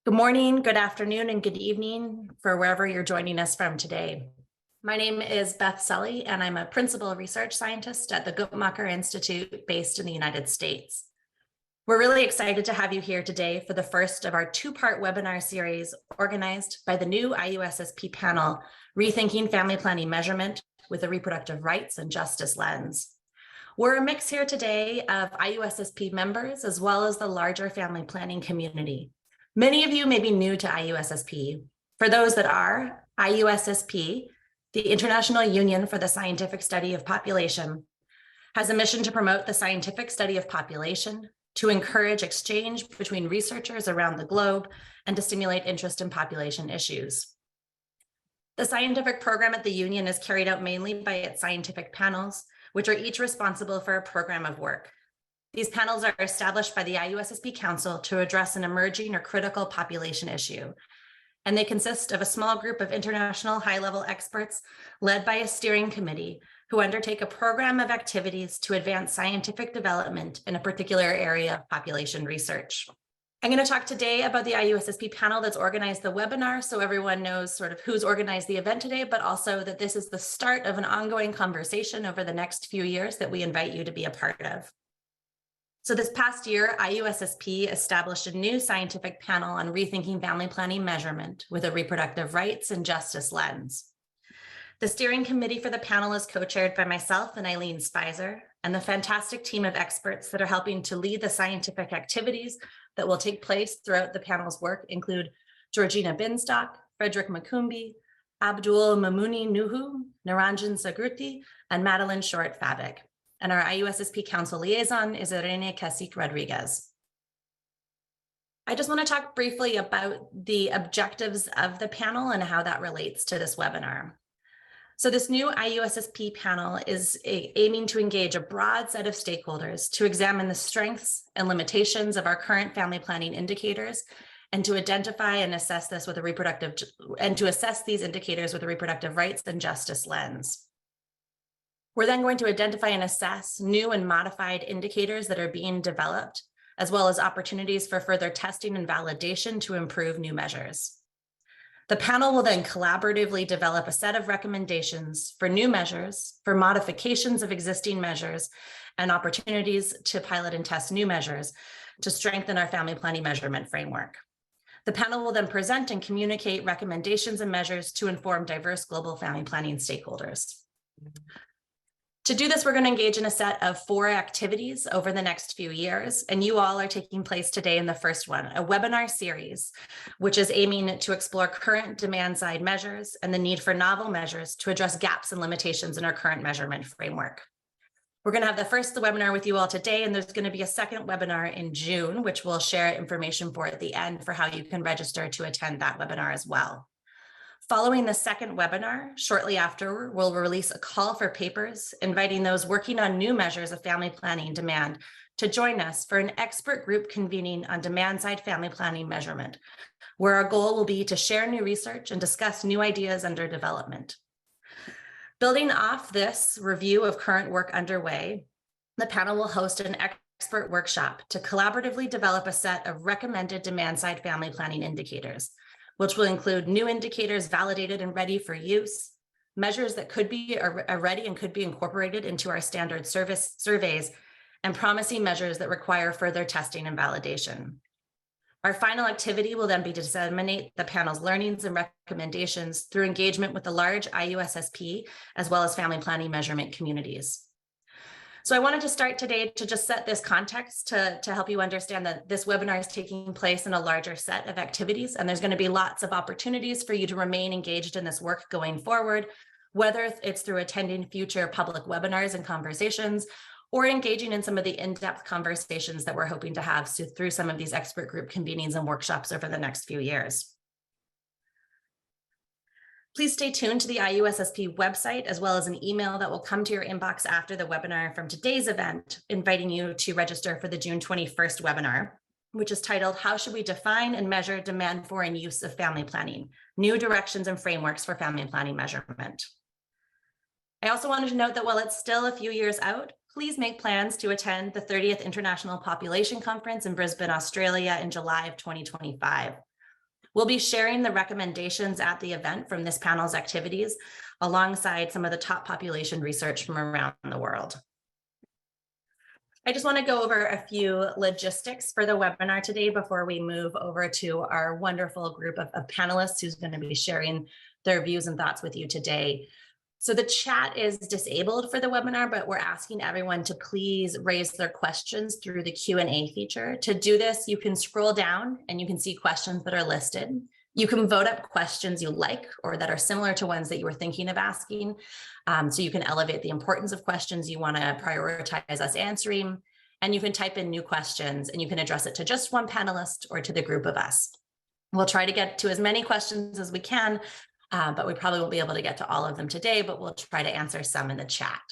Good morning, good afternoon, and good evening for wherever you're joining us from today. My name is Beth Sully, and I'm a principal research scientist at the Guttmacher Institute based in the United States. We're really excited to have you here today for the first of our two-part webinar series organized by the new IUSSP panel, Rethinking Family Planning Measurement with a Reproductive Rights and Justice Lens. We're a mix here today of IUSSP members as well as the larger family planning community. Many of you may be new to IUSSP. For those that are, IUSSP, the International Union for the Scientific Study of Population, has a mission to promote the scientific study of population, to encourage exchange between researchers around the globe, and to stimulate interest in population issues. The scientific program at the Union is carried out mainly by its scientific panels, which are each responsible for a program of work. These panels are established by the IUSSP Council to address an emerging or critical population issue, and they consist of a small group of international high-level experts led by a steering committee who undertake a program of activities to advance scientific development in a particular area of population research. I'm going to talk today about the IUSSP panel that's organized the webinar so everyone knows sort of who's organized the event today, but also that this is the start of an ongoing conversation over the next few years that we invite you to be a part of. So this past year, IUSSP established a new scientific panel on rethinking family planning measurement with a reproductive rights and justice lens. The steering committee for the panel is co-chaired by myself and Eileen Spicer, and the fantastic team of experts that are helping to lead the scientific activities that will take place throughout the panel's work include Georgina Binstock, Fredrick Makumbi, Abdul Mamouni Nuhu, Naranjan Sagruti, and Madeline Short-Fabik. And our IUSSP Council liaison is Irene Cacique Rodriguez. I just want to talk briefly about the objectives of the panel and how that relates to this webinar. So this new IUSSP panel is aiming to engage a broad set of stakeholders to examine the strengths and limitations of our current family planning indicators and to identify and assess this with a reproductive, and to assess these indicators with a reproductive rights and justice lens. We're then going to identify and assess new and modified indicators that are being developed, as well as opportunities for further testing and validation to improve new measures. The panel will then collaboratively develop a set of recommendations for new measures, for modifications of existing measures, and opportunities to pilot and test new measures to strengthen our family planning measurement framework. The panel will then present and communicate recommendations and measures to inform diverse global family planning stakeholders. To do this, we're going to engage in a set of 4 activities over the next few years, and you all are taking place today in the first one, a webinar series, which is aiming to explore current demand-side measures and the need for novel measures to address gaps and limitations in our current measurement framework. We're going to have the first webinar with you all today, and there's going to be a second webinar in June, which we'll share information for at the end for how you can register to attend that webinar as well. Following the second webinar, shortly after, we'll release a call for papers, inviting those working on new measures of family planning demand to join us for an expert group convening on demand-side family planning measurement, where our goal will be to share new research and discuss new ideas under development. Building off this review of current work underway, the panel will host an expert workshop to collaboratively develop a set of recommended demand-side family planning indicators, which will include new indicators validated and ready for use, measures that could be ready and could be incorporated into our standard surveys, and promising measures that require further testing and validation. Our final activity will then be to disseminate the panel's learnings and recommendations through engagement with the large IUSSP, as well as family planning measurement communities. So I wanted to start today to just set this context to help you understand that this webinar is taking place in a larger set of activities, and there's going to be lots of opportunities for you to remain engaged in this work going forward, whether it's through attending future public webinars and conversations, or engaging in some of the in-depth conversations that we're hoping to have through some of these expert group convenings and workshops over the next few years. Please stay tuned to the IUSSP website, as well as an email that will come to your inbox after the webinar from today's event, inviting you to register for the June 21st webinar, which is titled, How Should We Define and Measure Demand for and Use of Family Planning? New Directions and Frameworks for Family Planning Measurement. I also wanted to note that while it's still a few years out, please make plans to attend the 30th International Population Conference in Brisbane, Australia in July of 2025. We'll be sharing the recommendations at the event from this panel's activities alongside some of the top population research from around the world. I just want to go over a few logistics for the webinar today before we move over to our wonderful group of panelists who's going to be sharing their views and thoughts with you today. So the chat is disabled for the webinar, but we're asking everyone to please raise their questions through the Q&A feature. To do this, you can scroll down and you can see questions that are listed. You can vote up questions you like or that are similar to ones that you were thinking of asking. So you can elevate the importance of questions you want to prioritize us answering. And you can type in new questions and you can address it to just one panelist or to the group of us. We'll try to get to as many questions as we can, but we probably won't be able to get to all of them today, but we'll try to answer some in the chat.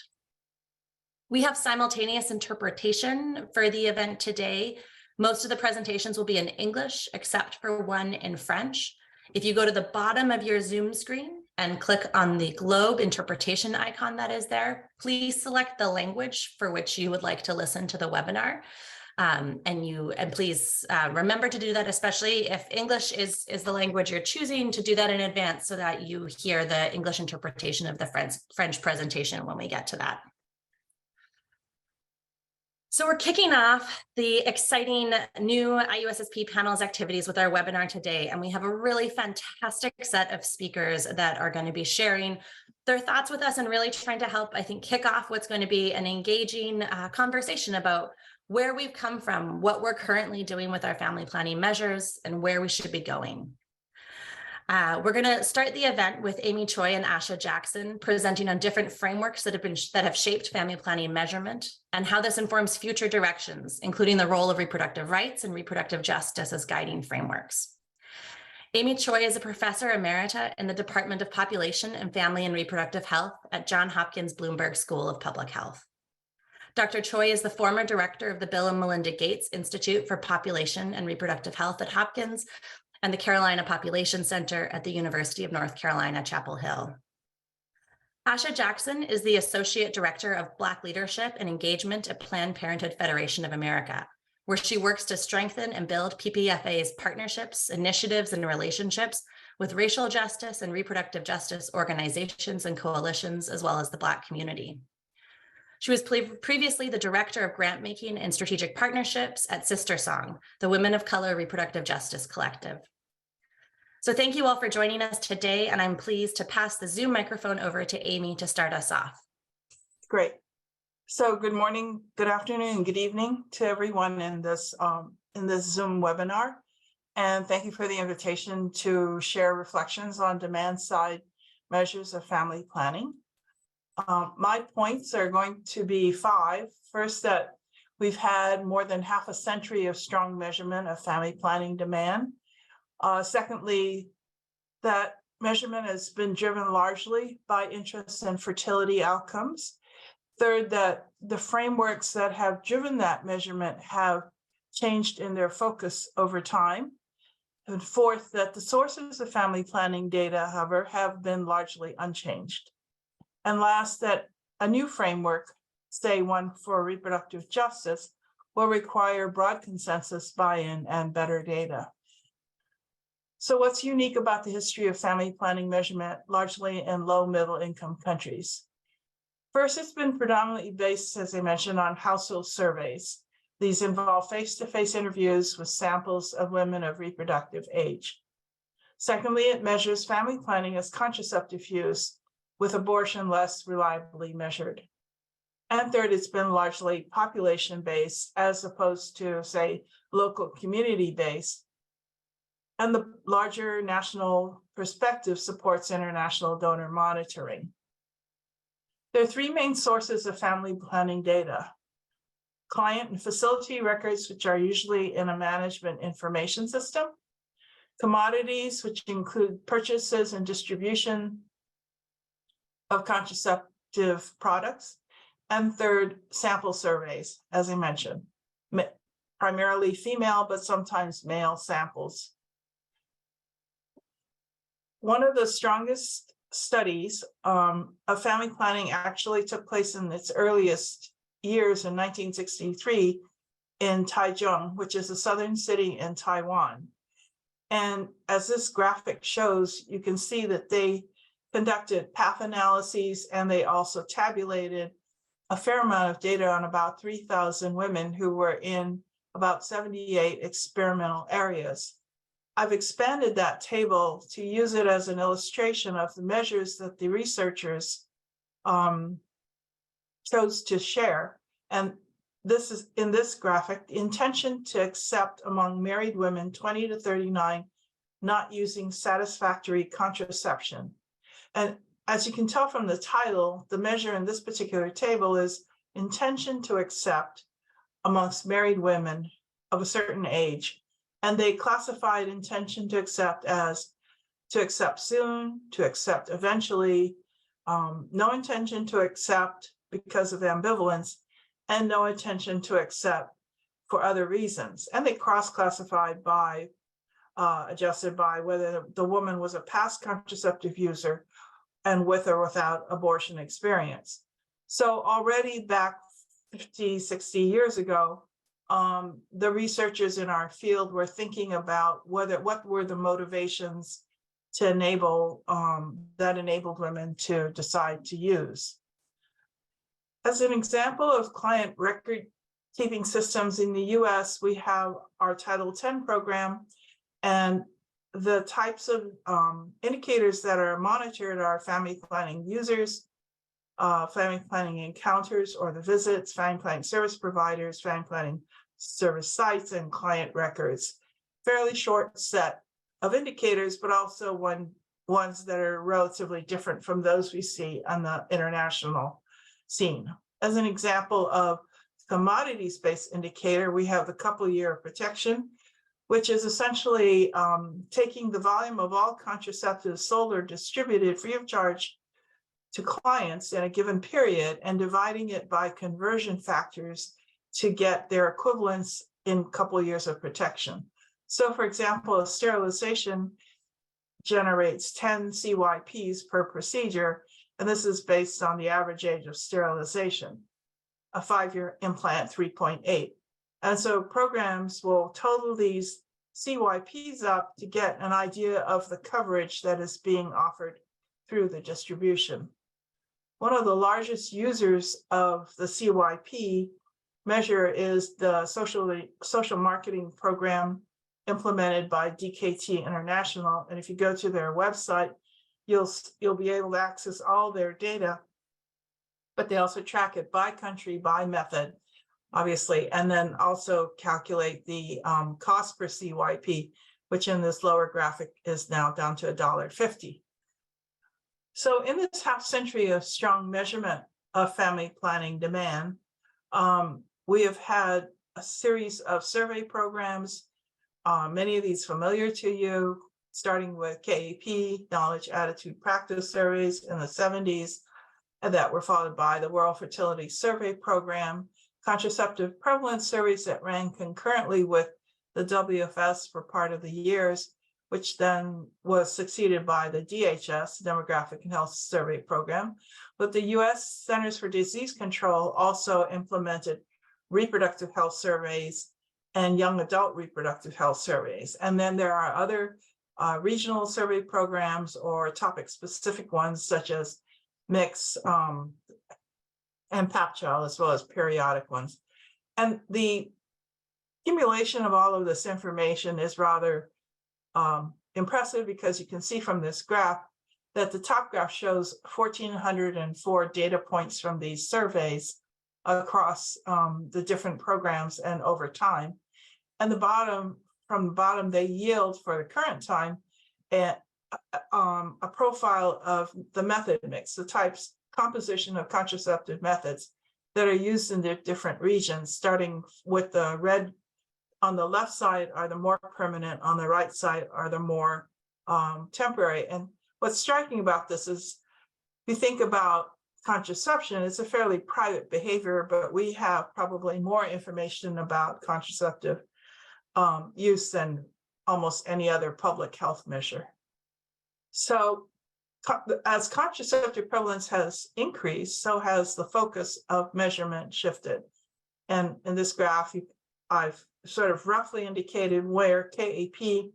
We have simultaneous interpretation for the event today. Most of the presentations will be in English, except for one in French. If you go to the bottom of your Zoom screen and click on the globe interpretation icon that is there, please select the language for which you would like to listen to the webinar. And please remember to do that, especially if English is the language you're choosing, to do that in advance so that you hear the English interpretation of the French presentation when we get to that. So we're kicking off the exciting new IUSSP Panels activities with our webinar today, and we have a really fantastic set of speakers that are going to be sharing their thoughts with us and really trying to help, I think, kick off what's going to be an engaging conversation about where we've come from, what we're currently doing with our family planning measures, and where we should be going. We're going to start the event with Amy Tsui and Aasha Jackson presenting on different frameworks that have shaped family planning measurement and how this informs future directions, including the role of reproductive rights and reproductive justice as guiding frameworks. Amy Tsui is a professor emerita in the Department of Population and Family and Reproductive Health at Johns Hopkins Bloomberg School of Public Health. Dr. Tsui is the former director of the Bill and Melinda Gates Institute for Population and Reproductive Health at Hopkins and the Carolina Population Center at the University of North Carolina, Chapel Hill. Aasha Jackson is the Associate Director of Black Leadership and Engagement at Planned Parenthood Federation of America, where she works to strengthen and build PPFA's partnerships, initiatives, and relationships with racial justice and reproductive justice organizations and coalitions, as well as the Black community. She was previously the Director of Grant Making and Strategic Partnerships at Sister Song, the Women of Color Reproductive Justice Collective. So thank you all for joining us today, and I'm pleased to pass the Zoom microphone over to Amy to start us off. Great. So good morning, good afternoon, and good evening to everyone in this Zoom webinar. And thank you for the invitation to share reflections on demand-side measures of family planning. My points are going to be 5. First, that we've had more than half a century of strong measurement of family planning demand. Secondly, that measurement has been driven largely by interest in fertility outcomes. Third, that the frameworks that have driven that measurement have changed in their focus over time. And fourth, that the sources of family planning data, however, have been largely unchanged. And last, that a new framework, say one for reproductive justice, will require broad consensus, buy-in, and better data. So what's unique about the history of family planning measurement, largely in low middle income countries? First, it's been predominantly based, as I mentioned, on household surveys. These involve face-to-face interviews with samples of women of reproductive age. Secondly, it measures family planning as contraceptive use, with abortion less reliably measured. And third, it's been largely population-based as opposed to, say, local community-based. And the larger national perspective supports international donor monitoring. There are 3 main sources of family planning data: client and facility records, which are usually in a management information system; commodities, which include purchases and distribution of contraceptive products; and third, sample surveys, as I mentioned, primarily female, but sometimes male samples. One of the strongest studies of family planning actually took place in its earliest years in 1963 in Taichung, which is a southern city in Taiwan. And as this graphic shows, you can see that they conducted path analyses, and they also tabulated a fair amount of data on about 3,000 women who were in about 78 experimental areas. I've expanded that table to use it as an illustration of the measures that the researchers chose to share. And this is in this graphic, the intention to accept among married women 20 to 39 not using satisfactory contraception. And as you can tell from the title, the measure in this particular table is intention to accept amongst married women of a certain age. And they classified intention to accept as to accept soon, to accept eventually, no intention to accept because of ambivalence, and no intention to accept for other reasons. And they cross-classified by, adjusted by whether the woman was a past contraceptive user and with or without abortion experience. So already back 50, 60 years ago, the researchers in our field were thinking about what were the motivations to enable, that enabled women to decide to use. As an example of client record keeping systems in the US, we have our Title X program, and the types of indicators that are monitored are family planning users, family planning encounters or the visits, family planning service providers, family planning service sites, and client records. Fairly short set of indicators, but also ones that are relatively different from those we see on the international scene. As an example of commodities-based indicator, we have the couple-year protection, which is essentially taking the volume of all contraceptives sold or distributed free of charge to clients in a given period and dividing it by conversion factors to get their equivalents in a couple of years of protection. So for example, a sterilization generates 10 CYPs per procedure, and this is based on the average age of sterilization. A 5-year implant, 3.8. And so programs will total these CYPs up to get an idea of the coverage that is being offered through the distribution. One of the largest users of the CYP measure is the social marketing program implemented by DKT International. And if you go to their website, you'll be able to access all their data, but they also track it by country, by method, obviously, and then also calculate the cost per CYP, which in this lower graphic is now down to $1.50. So in this half century of strong measurement of family planning demand, we have had a series of survey programs, many of these familiar to you, starting with KAP, Knowledge, Attitude, Practice surveys in the 70s, and that were followed by the World Fertility Survey Program, contraceptive prevalence surveys that ran concurrently with the WFS for part of the years, which then was succeeded by the DHS, Demographic and Health Survey Program. But the US Centers for Disease Control also implemented reproductive health surveys and young adult reproductive health surveys. And then there are other regional survey programs or topic-specific ones such as MIX and PAPCHAL, as well as periodic ones. And the accumulation of all of this information is rather impressive, because you can see from this graph that the top graph shows 1,404 data points from these surveys across the different programs and over time. And from the bottom, they yield for the current time a profile of the method mix, the types, composition of contraceptive methods that are used in the different regions, starting with the red on the left side are the more permanent, on the right side are the more temporary. And what's striking about this is, if you think about contraception, it's a fairly private behavior, but we have probably more information about contraceptive use than almost any other public health measure. So as contraceptive prevalence has increased, so has the focus of measurement shifted. And in this graph, I've sort of roughly indicated where KAP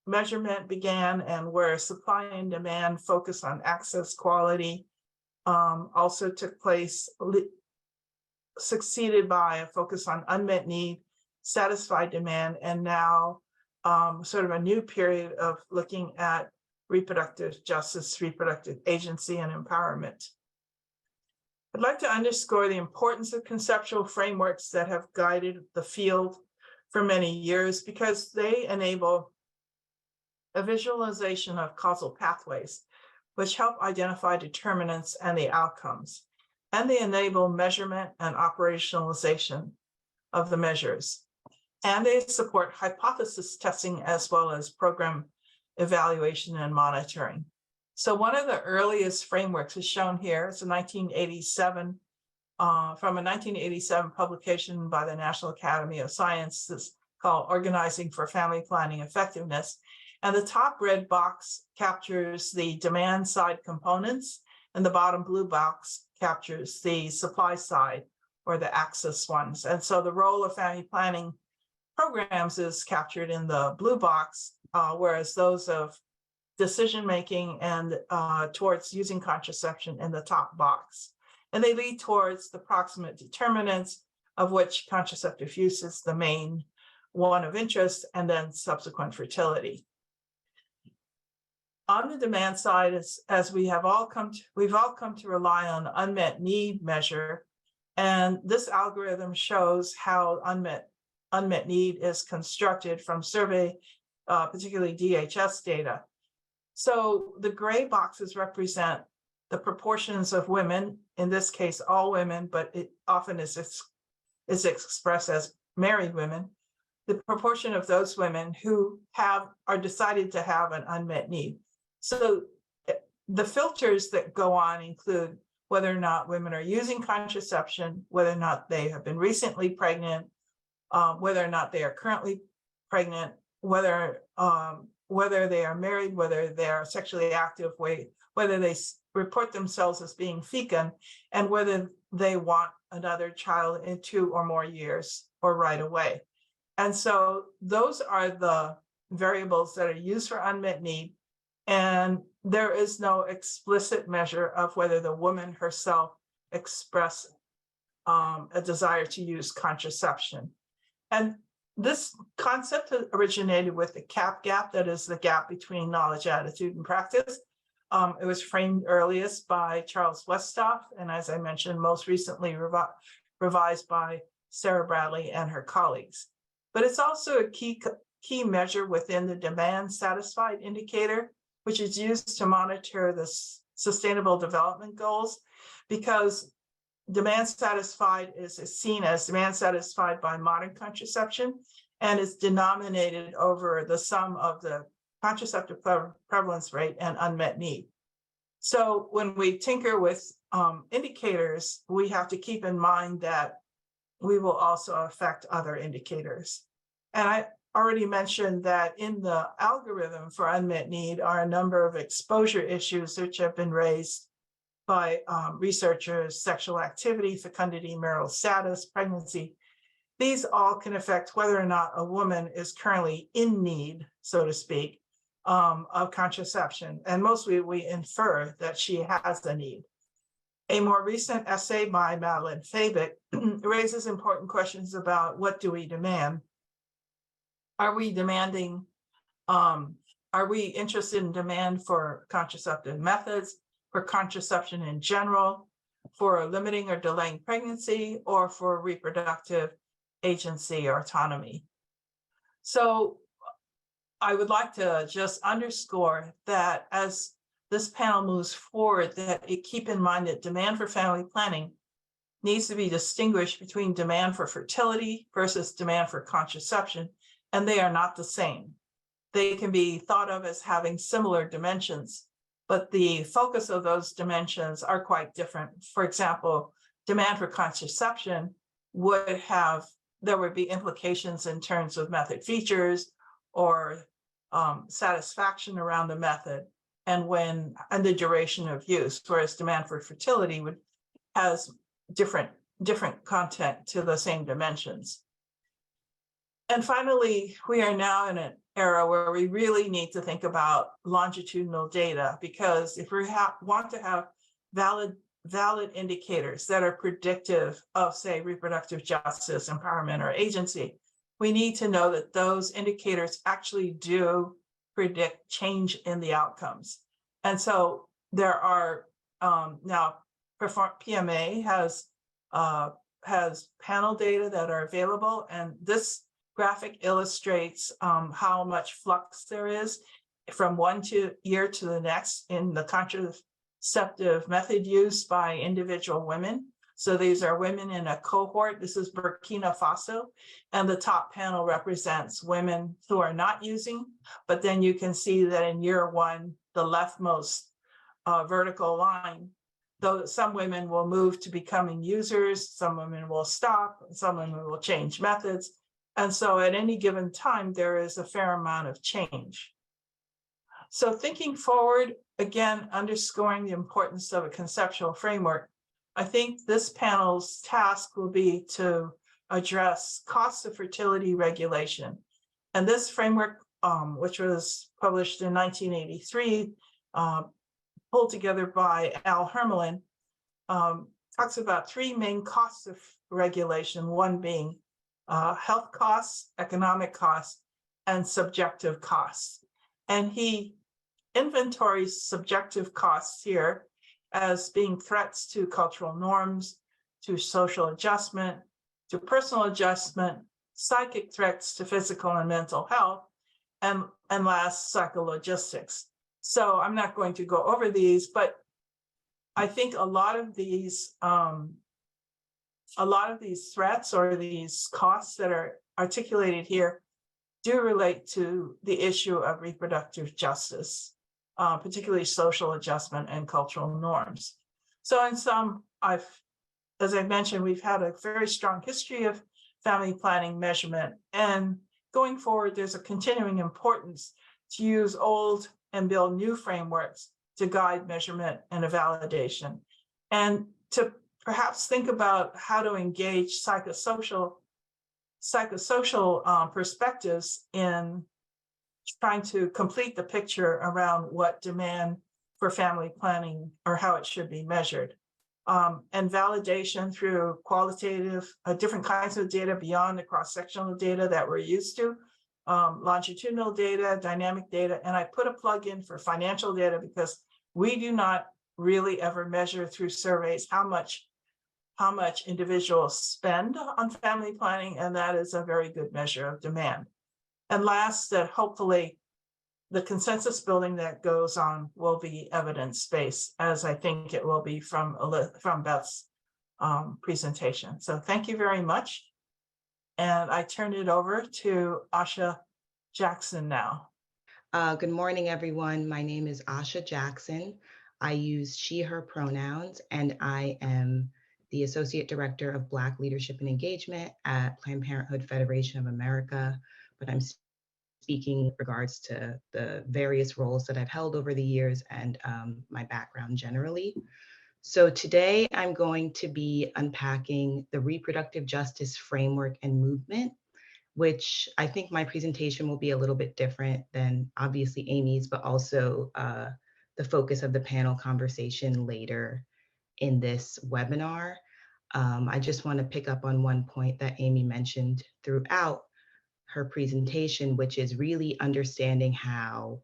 measurement began and where supply and demand focus on access quality also took place, succeeded by a focus on unmet need, satisfied demand, and now sort of a new period of looking at reproductive justice, reproductive agency, and empowerment. I'd like to underscore the importance of conceptual frameworks that have guided the field for many years because they enable a visualization of causal pathways, which help identify determinants and the outcomes, and they enable measurement and operationalization of the measures. And they support hypothesis testing as well as program evaluation and monitoring. So one of the earliest frameworks is shown here. It's a 1987, from a 1987 publication by the National Academy of Sciences called Organizing for Family Planning Effectiveness. And the top red box captures the demand side components, and the bottom blue box captures the supply side or the access ones. And so the role of family planning programs is captured in the blue box, whereas those of decision-making and towards using contraception in the top box. And they lead towards the proximate determinants of which contraceptive use is the main one of interest, and then subsequent fertility. On the demand side, as we've all come to rely on unmet need measure, and this algorithm shows how unmet need is constructed from survey, particularly DHS data. So the gray boxes represent the proportions of women, in this case, all women, but it often is expressed as married women, the proportion of those women who are decided to have an unmet need. So the filters that go on include whether or not women are using contraception, whether or not they have been recently pregnant, whether or not they are currently pregnant, whether they are married, whether they are sexually active, whether they report themselves as being fecund, and whether they want another child in 2 or more years or right away. And so those are the variables that are used for unmet need. And there is no explicit measure of whether the woman herself expressed a desire to use contraception. And this concept originated with the CAP gap, that is the gap between knowledge, attitude, and practice. It was framed earliest by Charles Westhoff, and as I mentioned, most recently revised by Sarah Bradley and her colleagues. But it's also a key measure within the demand satisfied indicator, which is used to monitor the sustainable development goals, because demand satisfied is seen as demand satisfied by modern contraception and is denominated over the sum of the contraceptive prevalence rate and unmet need. So when we tinker with indicators, we have to keep in mind that we will also affect other indicators. And I already mentioned that in the algorithm for unmet need are a number of exposure issues which have been raised by researchers: sexual activity, fecundity, marital status, pregnancy. These all can affect whether or not a woman is currently in need, so to speak, of contraception. And mostly we infer that she has a need. A more recent essay by Madeline Fabick raises important questions about what do we demand? Are we demanding, are we interested in demand for contraceptive methods, for contraception in general, for limiting or delaying pregnancy, or for reproductive agency or autonomy? So I would like to just underscore that as this panel moves forward, that it keep in mind that demand for family planning needs to be distinguished between demand for fertility versus demand for contraception, and they are not the same. They can be thought of as having similar dimensions, but the focus of those dimensions are quite different. For example, demand for contraception there would be implications in terms of method features or satisfaction around the method and the duration of use, whereas demand for fertility has different content to the same dimensions. And finally, we are now in an era where we really need to think about longitudinal data, because if we want to have valid indicators that are predictive of, say, reproductive justice, empowerment, or agency, we need to know that those indicators actually do predict change in the outcomes. And so there are now PMA has panel data that are available, and this graphic illustrates how much flux there is from one year to the next in the contraceptive method used by individual women. So these are women in a cohort. This is Burkina Faso, and the top panel represents women who are not using, but then you can see that in year one, the leftmost vertical line, though some women will move to becoming users, some women will stop, some women will change methods. And so at any given time, there is a fair amount of change. So thinking forward, again, underscoring the importance of a conceptual framework, I think this panel's task will be to address cost of fertility regulation. And this framework, which was published in 1983, pulled together by Al Hermelin, talks about three main costs of regulation, one being health costs, economic costs, and subjective costs. And he inventories subjective costs here as being threats to cultural norms, to social adjustment, to personal adjustment, psychic threats to physical and mental health, and last, psychologistics. So I'm not going to go over these, but I think a lot of these threats or these costs that are articulated here do relate to the issue of reproductive justice, particularly social adjustment and cultural norms. So in sum, as I mentioned, we've had a very strong history of family planning measurement, and going forward, there's a continuing importance to use old and build new frameworks to guide measurement and a validation, and to perhaps think about how to engage psychosocial perspectives in trying to complete the picture around what demand for family planning or how it should be measured. And validation through qualitative, different kinds of data beyond the cross-sectional data that we're used to, longitudinal data, dynamic data, and I put a plug in for financial data because we do not really ever measure through surveys how much individuals spend on family planning, and that is a very good measure of demand. And last, that hopefully the consensus building that goes on will be evidence-based, as I think it will be from Beth's presentation. So thank you very much. And I turn it over to Aasha Jackson now. Good morning, everyone. My name is Aasha Jackson. I use she, her pronouns, and I am the Associate Director of Black Leadership and Engagement at Planned Parenthood Federation of America, but I'm speaking in regards to the various roles that I've held over the years and my background generally. So today I'm going to be unpacking the reproductive justice framework and movement, which I think my presentation will be a little bit different than obviously Amy's, but also the focus of the panel conversation later in this webinar. I just want to pick up on one point that Amy mentioned throughout her presentation, which is really understanding how,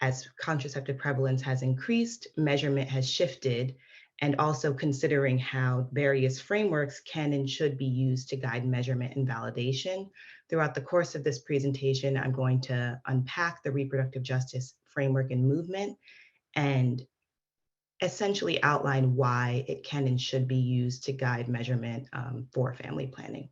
as contraceptive prevalence has increased, measurement has shifted, and also considering how various frameworks can and should be used to guide measurement and validation. Throughout the course of this presentation, I'm going to unpack the reproductive justice framework and movement and essentially outline why it can and should be used to guide measurement for family planning.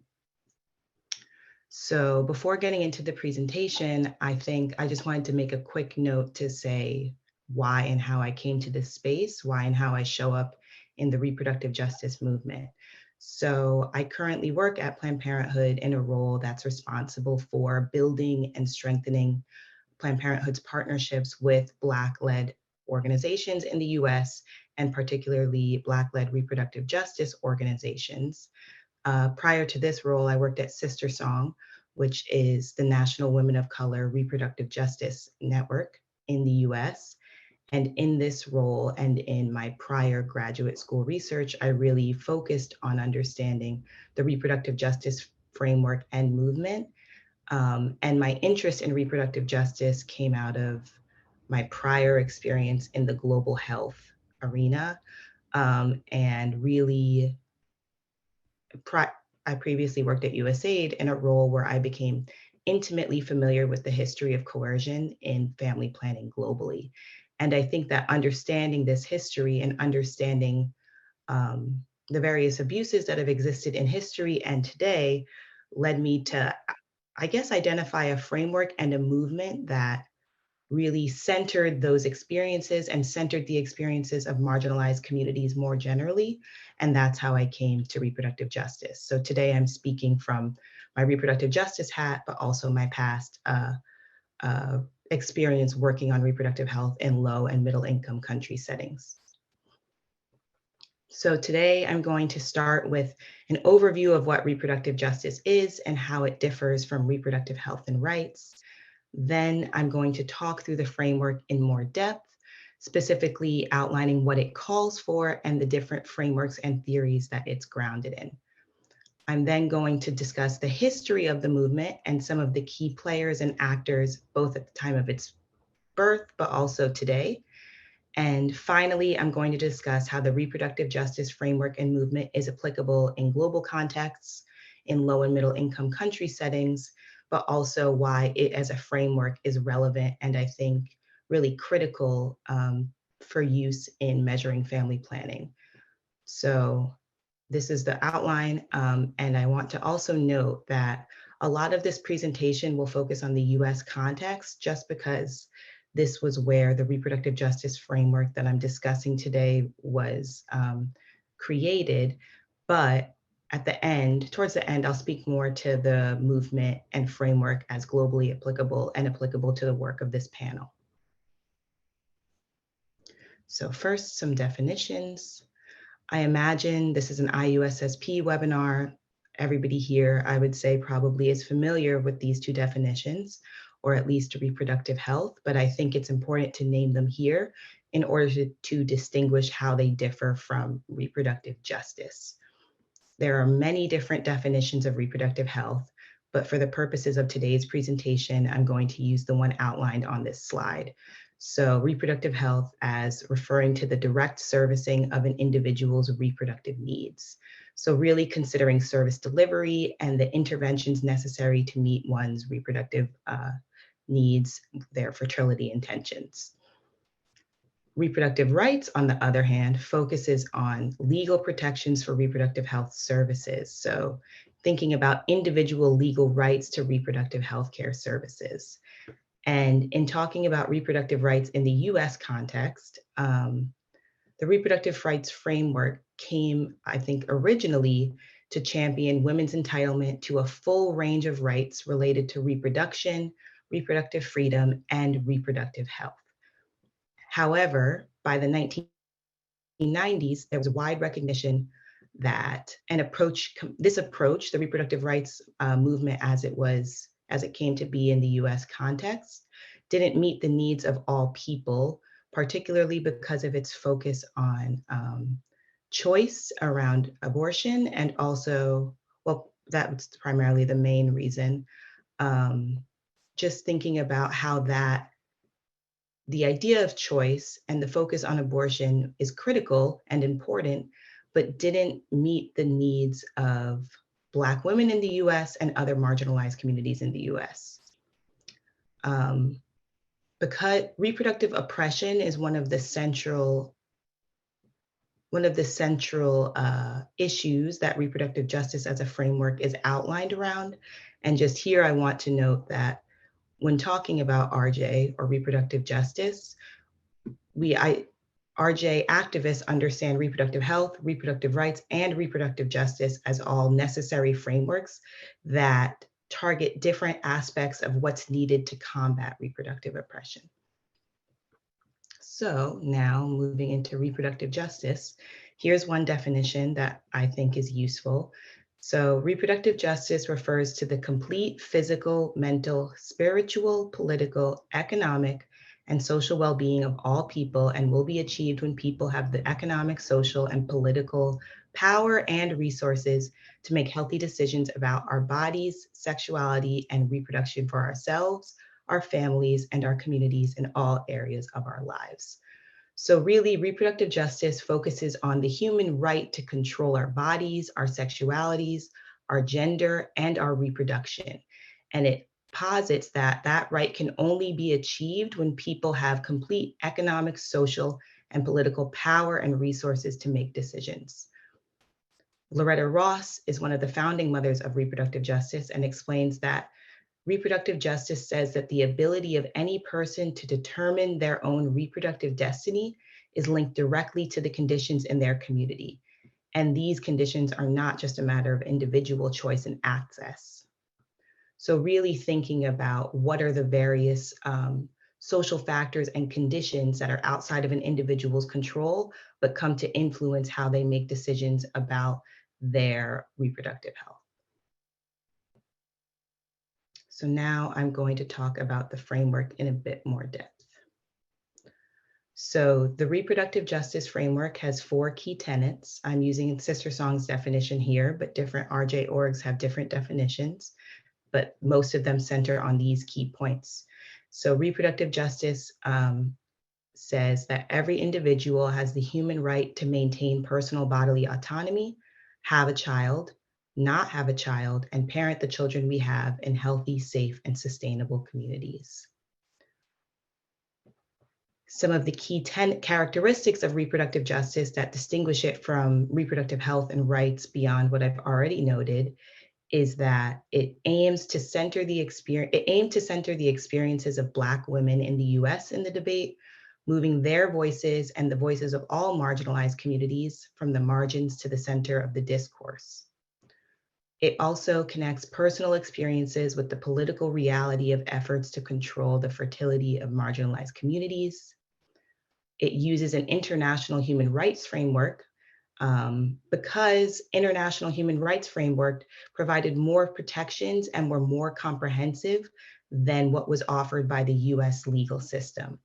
So before getting into the presentation, I think I just wanted to make a quick note to say why and how I came to this space, why and how I show up in the reproductive justice movement. So I currently work at Planned Parenthood in a role that's responsible for building and strengthening Planned Parenthood's partnerships with Black-led organizations in the US, and particularly Black-led reproductive justice organizations. Prior to this role, I worked at Sister Song, which is the National Women of Color Reproductive Justice Network in the US. And in this role and in my prior graduate school research, I really focused on understanding the reproductive justice framework and movement. And my interest in reproductive justice came out of my prior experience in the global health arena. And really, I previously worked at USAID in a role where I became intimately familiar with the history of coercion in family planning globally. And I think that understanding this history and understanding the various abuses that have existed in history and today led me to, I guess, identify a framework and a movement that really centered those experiences and centered the experiences of marginalized communities more generally. And that's how I came to reproductive justice. So today I'm speaking from my reproductive justice hat, but also my past experience working on reproductive health in low and middle income country settings. So today I'm going to start with an overview of what reproductive justice is and how it differs from reproductive health and rights. Then I'm going to talk through the framework in more depth, specifically outlining what it calls for and the different frameworks and theories that it's grounded in. I'm then going to discuss the history of the movement and some of the key players and actors, both at the time of its birth, but also today. And finally, I'm going to discuss how the reproductive justice framework and movement is applicable in global contexts, in low and middle income country settings, but also why it as a framework is relevant and I think really critical for use in measuring family planning. So this is the outline, and I want to also note that a lot of this presentation will focus on the US context, just because this was where the reproductive justice framework that I'm discussing today was created. But at the end, towards the end, I'll speak more to the movement and framework as globally applicable and applicable to the work of this panel. So first, some definitions. I imagine this is an IUSSP webinar. Everybody here, I would say, probably is familiar with these two definitions, or at least reproductive health, but I think it's important to name them here in order to distinguish how they differ from reproductive justice. There are many different definitions of reproductive health, but for the purposes of today's presentation, I'm going to use the one outlined on this slide. So reproductive health as referring to the direct servicing of an individual's reproductive needs. So really considering service delivery and the interventions necessary to meet one's reproductive needs, their fertility intentions. Reproductive rights, on the other hand, focuses on legal protections for reproductive health services. So thinking about individual legal rights to reproductive healthcare services. And in talking about reproductive rights in the US context, the reproductive rights framework came, I think, originally to champion women's entitlement to a full range of rights related to reproduction, reproductive freedom, and reproductive health. However, by the 1990s, there was wide recognition that this approach, the reproductive rights movement as it came to be in the US context, didn't meet the needs of all people, particularly because of its focus on choice around abortion, and also, well, that was primarily the main reason, just thinking about how the idea of choice and the focus on abortion is critical and important, but didn't meet the needs of Black women in the US and other marginalized communities in the US. Because reproductive oppression is one of the central issues that reproductive justice as a framework is outlined around. And just here, I want to note that when talking about RJ, or reproductive justice, RJ activists understand reproductive health, reproductive rights, and reproductive justice as all necessary frameworks that target different aspects of what's needed to combat reproductive oppression. So now moving into reproductive justice, here's one definition that I think is useful. So reproductive justice refers to the complete physical, mental, spiritual, political, economic, and social well-being of all people, and will be achieved when people have the economic, social, and political power and resources to make healthy decisions about our bodies, sexuality, and reproduction for ourselves, our families, and our communities in all areas of our lives. So really, reproductive justice focuses on the human right to control our bodies, our sexualities, our gender, and our reproduction. And it posits that that right can only be achieved when people have complete economic, social, and political power and resources to make decisions. Loretta Ross is one of the founding mothers of reproductive justice and explains that reproductive justice says that the ability of any person to determine their own reproductive destiny is linked directly to the conditions in their community. And these conditions are not just a matter of individual choice and access. So really thinking about what are the various social factors and conditions that are outside of an individual's control, but come to influence how they make decisions about their reproductive health. So now I'm going to talk about the framework in a bit more depth. So the reproductive justice framework has 4 key tenets. I'm using Sister Song's definition here, but different RJ orgs have different definitions, but most of them center on these key points. So reproductive justice says that every individual has the human right to maintain personal bodily autonomy, have a child, not have a child, and parent the children we have in healthy, safe, and sustainable communities. Some of the key characteristics of reproductive justice that distinguish it from reproductive health and rights beyond what I've already noted is that it aims to center the experiences of Black women in the US in the debate, moving their voices and the voices of all marginalized communities from the margins to the center of the discourse. It also connects personal experiences with the political reality of efforts to control the fertility of marginalized communities. It uses an international human rights framework because international human rights framework provided more protections and were more comprehensive than what was offered by the US legal system.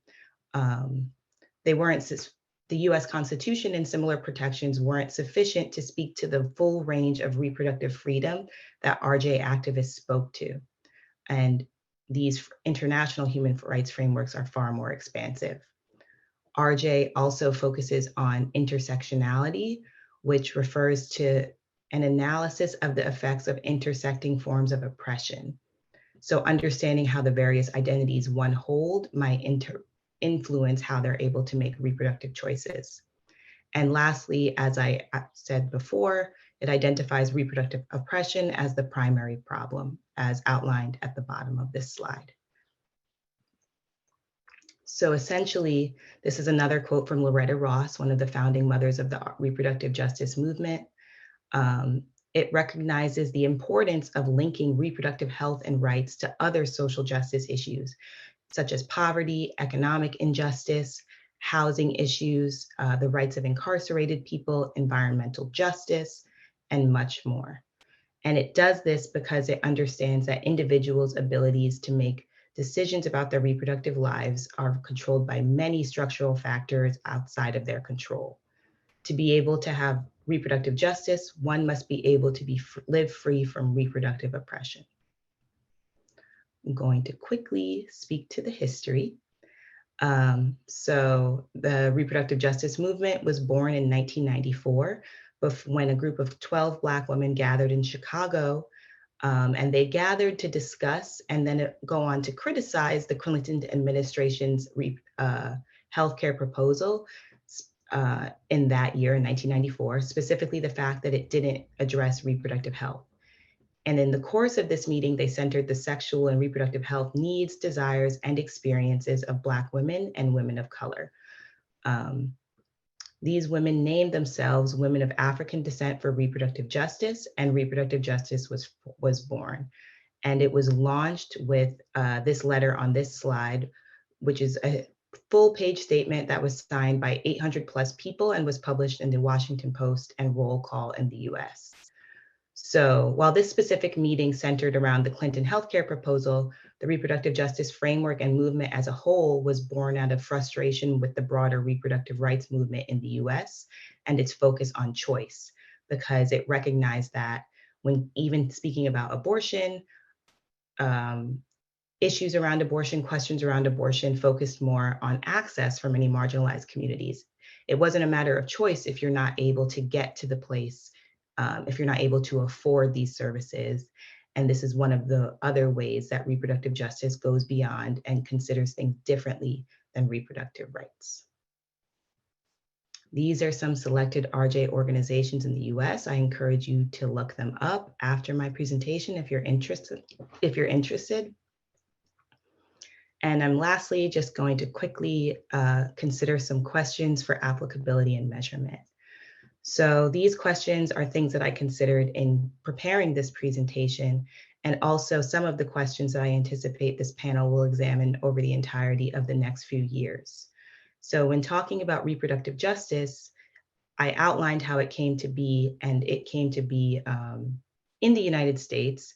The US Constitution and similar protections weren't sufficient to speak to the full range of reproductive freedom that RJ activists spoke to. And these international human rights frameworks are far more expansive. RJ also focuses on intersectionality, which refers to an analysis of the effects of intersecting forms of oppression. So understanding how the various identities one hold might influence how they're able to make reproductive choices. And lastly, as I said before, it identifies reproductive oppression as the primary problem, as outlined at the bottom of this slide. So essentially, this is another quote from Loretta Ross, one of the founding mothers of the reproductive justice movement. It recognizes the importance of linking reproductive health and rights to other social justice issues, such as poverty, economic injustice, housing issues, the rights of incarcerated people, environmental justice, and much more. And it does this because it understands that individuals' abilities to make decisions about their reproductive lives are controlled by many structural factors outside of their control. To be able to have reproductive justice, one must be able to live free from reproductive oppression. I'm going to quickly speak to the history. So the reproductive justice movement was born in 1994, when a group of 12 Black women gathered in Chicago, and they gathered to discuss and then go on to criticize the Clinton administration's healthcare proposal in that year, in 1994, specifically the fact that it didn't address reproductive health. And in the course of this meeting, they centered the sexual and reproductive health needs, desires, and experiences of Black women and women of color. These women named themselves Women of African Descent for Reproductive Justice, and Reproductive Justice was born. And it was launched with this letter on this slide, which is a full-page statement that was signed by 800+ people and was published in the Washington Post and Roll Call in the US. So while this specific meeting centered around the Clinton healthcare proposal, the reproductive justice framework and movement as a whole was born out of frustration with the broader reproductive rights movement in the US and its focus on choice, because it recognized that when even speaking about abortion, issues around abortion, questions around abortion focused more on access for many marginalized communities. It wasn't a matter of choice if you're not able to get to the place, if you're not able to afford these services. And this is one of the other ways that reproductive justice goes beyond and considers things differently than reproductive rights. These are some selected RJ organizations in the US. I encourage you to look them up after my presentation if you're interested. And I'm lastly just going to quickly consider some questions for applicability and measurement. So these questions are things that I considered in preparing this presentation, and also some of the questions that I anticipate this panel will examine over the entirety of the next few years. So when talking about reproductive justice, I outlined how it came to be, and it came to be in the United States,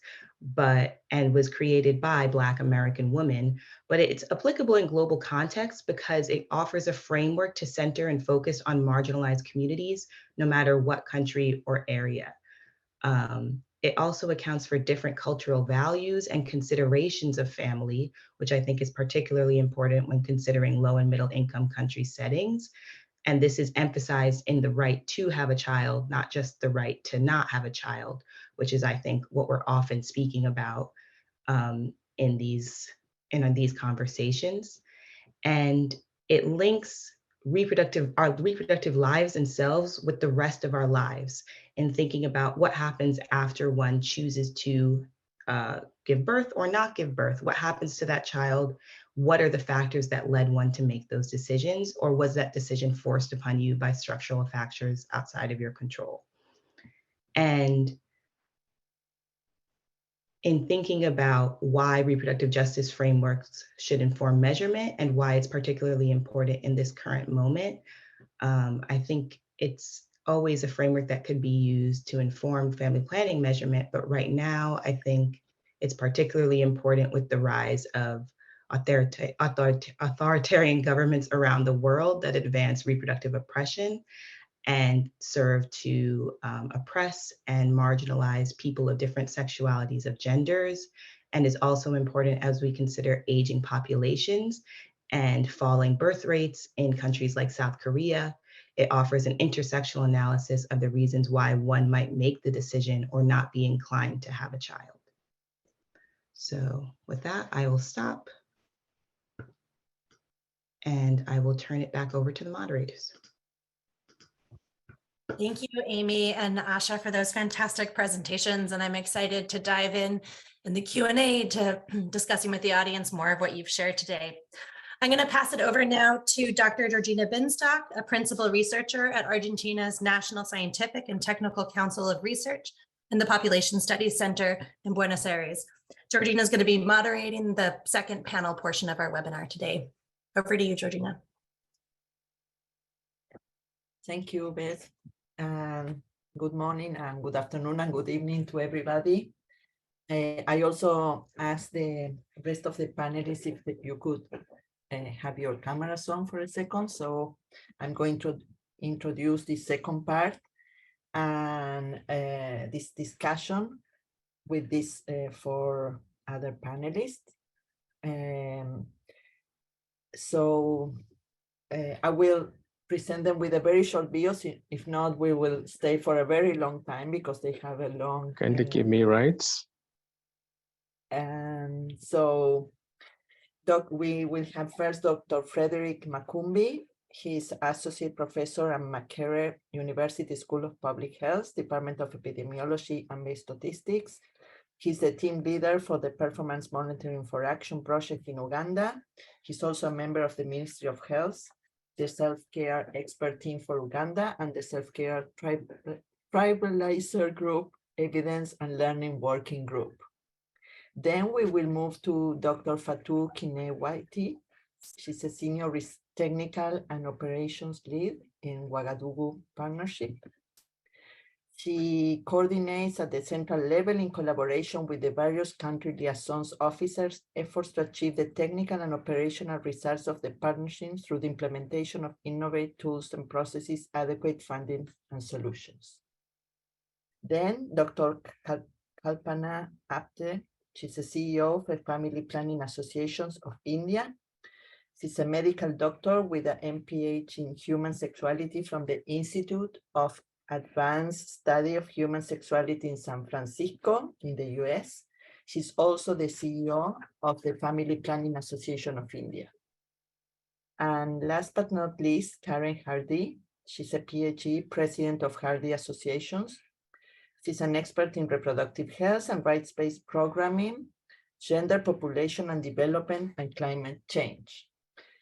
and was created by Black American women, but it's applicable in global context because it offers a framework to center and focus on marginalized communities, no matter what country or area. It also accounts for different cultural values and considerations of family, which I think is particularly important when considering low and middle income country settings. And this is emphasized in the right to have a child, not just the right to not have a child, which is, I think, what we're often speaking about in these conversations. And it links our reproductive lives and selves with the rest of our lives, in thinking about what happens after one chooses to give birth or not give birth. What happens to that child? What are the factors that led one to make those decisions? Or was that decision forced upon you by structural factors outside of your control? And in thinking about why reproductive justice frameworks should inform measurement and why it's particularly important in this current moment, I think it's always a framework that could be used to inform family planning measurement. But right now, I think it's particularly important with the rise of authoritarian governments around the world that advance reproductive oppression and serve to oppress and marginalize people of different sexualities of genders, and is also important as we consider aging populations and falling birth rates in countries like South Korea. It offers an intersectional analysis of the reasons why one might make the decision or not be inclined to have a child. So with that, I will stop. And I will turn it back over to the moderators. Thank you, Amy and Aasha, for those fantastic presentations. And I'm excited to dive in the Q&A to discussing with the audience more of what you've shared today. I'm going to pass it over now to Dr. Georgina Binstock, a principal researcher at Argentina's National Scientific and Technical Council of Research and the Population Studies Center in Buenos Aires. Georgina is going to be moderating the second panel portion of our webinar today. Over to you, Georgina. Thank you, Beth. Good morning and good afternoon and good evening to everybody. I also asked the rest of the panelists if you could have your cameras on for a second. So I'm going to introduce the second part and this discussion with these four other panelists. So I will present them with a very short video. If not, we will stay for a very long time because they have a long... Can they give me rights? And so we will have first Dr. Fredrick Makumbi. He's Associate Professor at McCarran University School of Public Health, Department of Epidemiology and Base Statistics. He's the team leader for the Performance Monitoring for Action project in Uganda. He's also a member of the Ministry of Health, the Self-Care Expert Team for Uganda, and the Self-Care Tribalizer Group, Evidence and Learning Working Group. Then we will move to Dr. Fatou Kiné Wathie. She's a Senior Technical and Operations Lead in Ouagadougou Partnership. She coordinates at the central level in collaboration with the various country liaisons officers efforts to achieve the technical and operational results of the partnership through the implementation of innovative tools and processes, adequate funding and solutions. Then Dr. Kalpana Apte, she's the CEO of the Family Planning Associations of India. She's a medical doctor with an MPH in human sexuality from the Institute of Advanced Study of Human Sexuality in San Francisco in the US. She's also the CEO of the Family Planning Association of India. And last but not least, Karen Hardee. She's a PhD president of Hardee Associations. She's an expert in reproductive health and rights-based programming, gender, population and development, and climate change.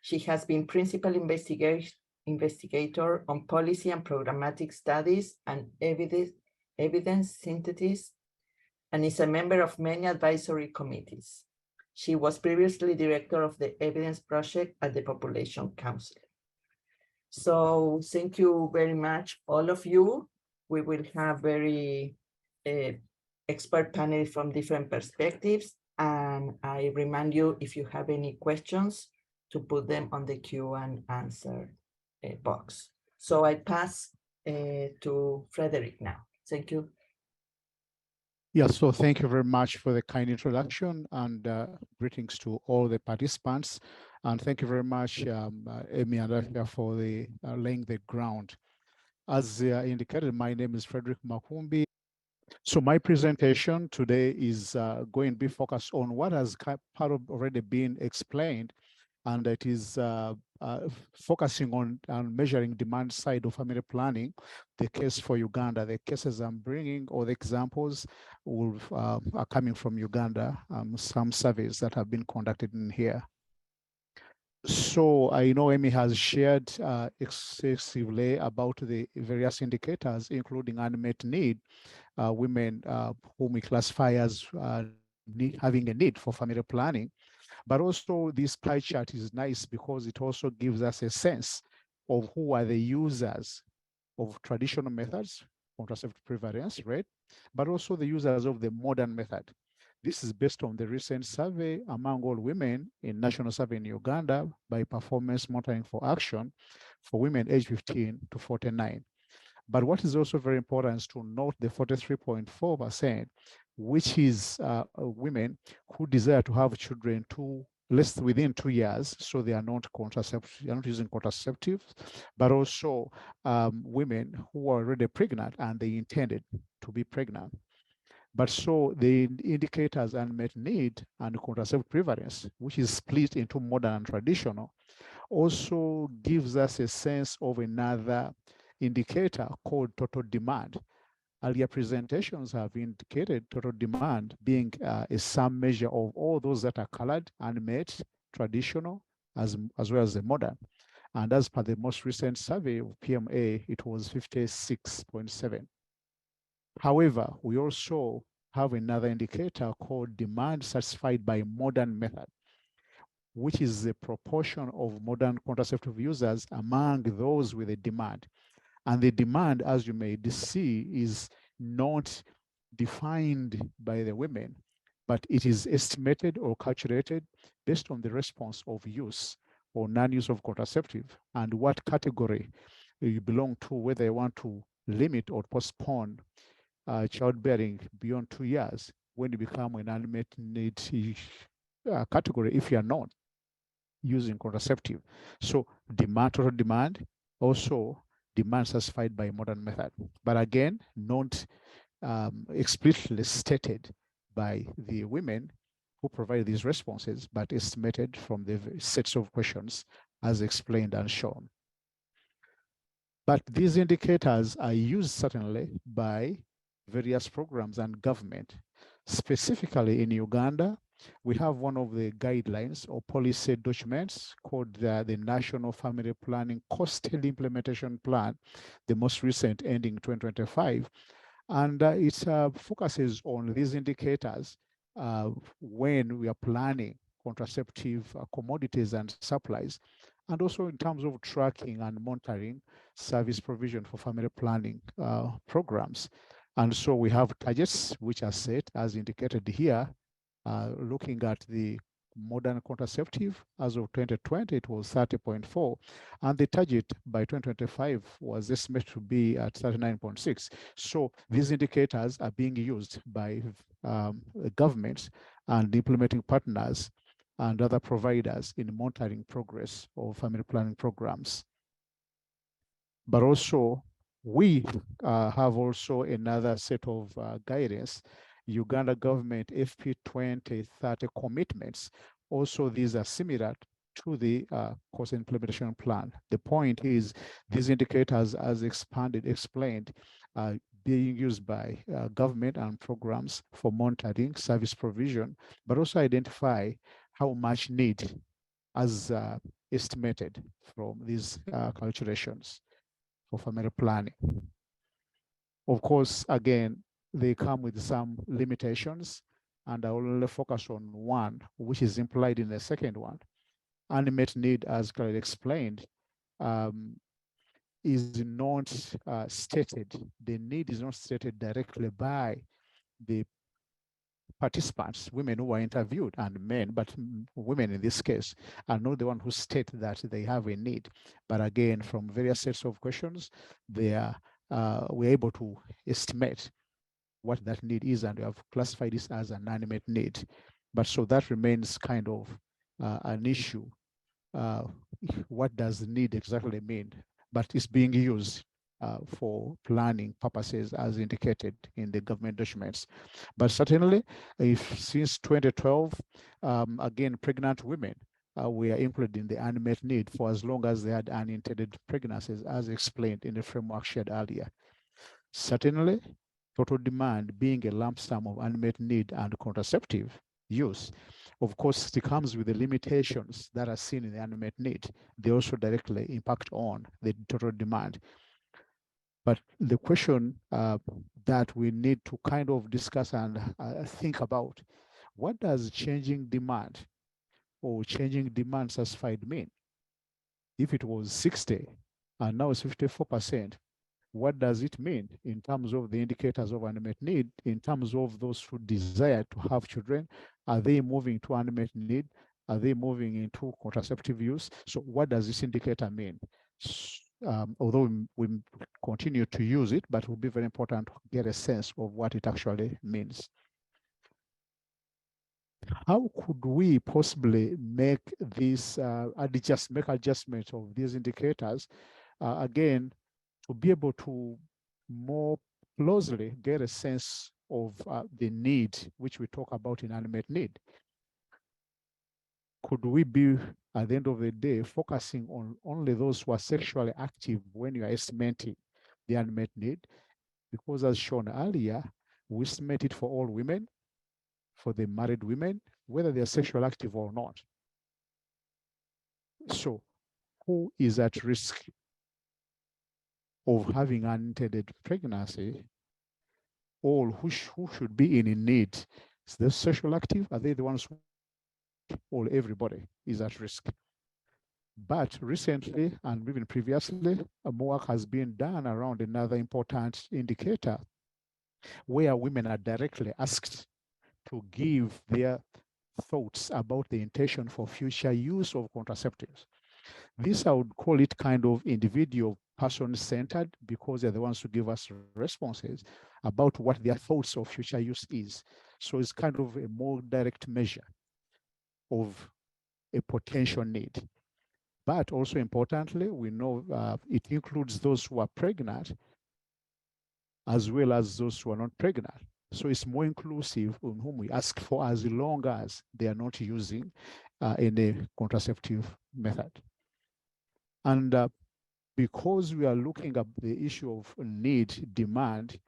She has been principal investigator on policy and programmatic studies and evidence synthesis, and is a member of many advisory committees. She was previously director of the Evidence Project at the Population Council. So thank you very much, all of you. We will have very expert panel from different perspectives. And I remind you, if you have any questions, to put them on the Q and answer box. So I pass to Fredrick now. Thank you. Yes, so thank you very much for the kind introduction and greetings to all the participants. And thank you very much, Amy and Aasha, for the laying the ground. As indicated, my name is Fredrick Makumbi. So my presentation today is going to be focused on what has part of already been explained, and it is focusing on measuring demand side of family planning. The case for Uganda, the cases I'm bringing or the examples are coming from Uganda, some surveys that have been conducted in here. So I know Amy has shared extensively about the various indicators, including unmet need, women whom we classify as having a need for family planning. But also this pie chart is nice because it also gives us a sense of who are the users of traditional methods, contraceptive prevalence, right? But also the users of the modern method. This is based on the recent survey among all women in national survey in Uganda by Performance Monitoring for Action for women aged 15 to 49. But what is also very important is to note the 43.4%, which is women who desire to have children within 2 years, so they are not using contraceptives, but also women who are already pregnant and they intended to be pregnant. But so the indicators unmet need and contraceptive prevalence, which is split into modern and traditional, also gives us a sense of another indicator called total demand. Earlier presentations have indicated total demand being a sum measure of all those that are colored, unmet, traditional, as well as the modern. And as per the most recent survey of PMA, it was 56.7. However, we also have another indicator called demand satisfied by modern method, which is the proportion of modern contraceptive users among those with a demand. And the demand, as you may see, is not defined by the women, but it is estimated or calculated based on the response of use or non-use of contraceptive and what category you belong to, whether you want to limit or postpone childbearing beyond 2 years when you become an unmet need category if you are not using contraceptive. So demand, total demand, also demand satisfied by modern method. But again, not explicitly stated by the women who provide these responses, but estimated from the sets of questions as explained and shown. But these indicators are used certainly by various programs and government. Specifically in Uganda, we have one of the guidelines or policy documents called the National Family Planning Costed Implementation Plan, the most recent ending 2025. And it focuses on these indicators when we are planning contraceptive commodities and supplies. and also in terms of tracking and monitoring service provision for family planning programs. And so we have targets which are set as indicated here, looking at the modern contraceptive. As of 2020, it was 30.4, and the target by 2025 was estimated to be at 39.6. So these indicators are being used by governments and implementing partners and other providers in monitoring progress of family planning programs. But also, we have also another set of guidance, Uganda government FP 2030 commitments. Also, these are similar to the course implementation plan. The point is these indicators, as explained, being used by government and programs for monitoring service provision, but also identify how much need as estimated from these calculations for family planning. Of course, again, they come with some limitations, and I will only focus on one, which is implied in the second one. Unmet need, as clearly explained, is not stated. The need is not stated directly by the participants, women who were interviewed and men, but women in this case are not the one who state that they have a need. But again, from various sets of questions, they are we're able to estimate what that need is, and we have classified this as an unmet need. But so that remains kind of an issue. What does need exactly mean? But it's being used for planning purposes as indicated in the government documents. But certainly, if since 2012, again, pregnant women were included in the unmet need for as long as they had unintended pregnancies, as explained in the framework shared earlier. Certainly, total demand being a lump sum of unmet need and contraceptive use, of course, it comes with the limitations that are seen in the unmet need. They also directly impact on the total demand. But the question that we need to kind of discuss and think about, what does changing demand or changing demand satisfied mean? If it was 60 and now it's 54%, what does it mean in terms of the indicators of unmet need, in terms of those who desire to have children? Are they moving to unmet need? Are they moving into contraceptive use? So what does this indicator mean? Although we continue to use it, but it will be very important to get a sense of what it actually means. How could we possibly make this adjustment of these indicators again, to be able to more closely get a sense of the need, which we talk about in unmet need? Could we be, at the end of the day, focusing on only those who are sexually active when you are estimating the unmet need? Because as shown earlier, we estimate it for all women, for the married women, whether they are sexually active or not. So who is at risk of having unintended pregnancy, or who should be in need? Is the sexual active? Are they the ones who, or everybody is at risk? But recently, and even previously, more work has been done around another important indicator where women are directly asked to give their thoughts about the intention for future use of contraceptives. This, I would call it kind of individual person-centered, because they're the ones who give us responses about what their thoughts of future use is. So it's kind of a more direct measure of a potential need. But also importantly, we know it includes those who are pregnant as well as those who are not pregnant. So it's more inclusive on whom we ask for, as long as they are not using any contraceptive method. And because we are looking at the issue of need, demand,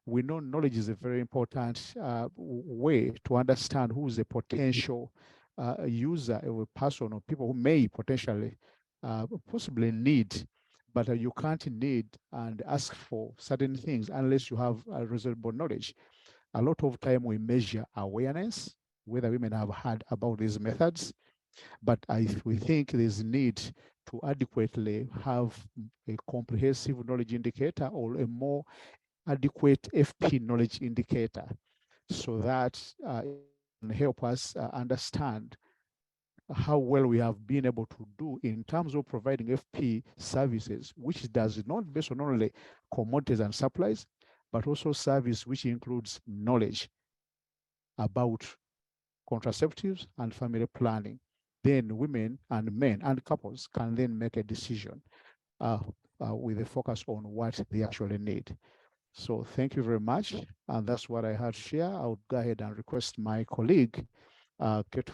we know knowledge is a very important way to understand who is a potential user, or a person, or people who may potentially possibly need, but you can't need and ask for certain things unless you have a reasonable knowledge. A lot of time we measure awareness, whether women have heard about these methods, but we think there's need to adequately have a comprehensive knowledge indicator or a more adequate FP knowledge indicator, so that it can help us understand how well we have been able to do in terms of providing FP services, which does not based on only commodities and supplies, but also service which includes knowledge about contraceptives and family planning. Then women and men and couples can then make a decision with a focus on what they actually need. So thank you very much. And that's what I had to share. I'll go ahead and request my colleague, Kate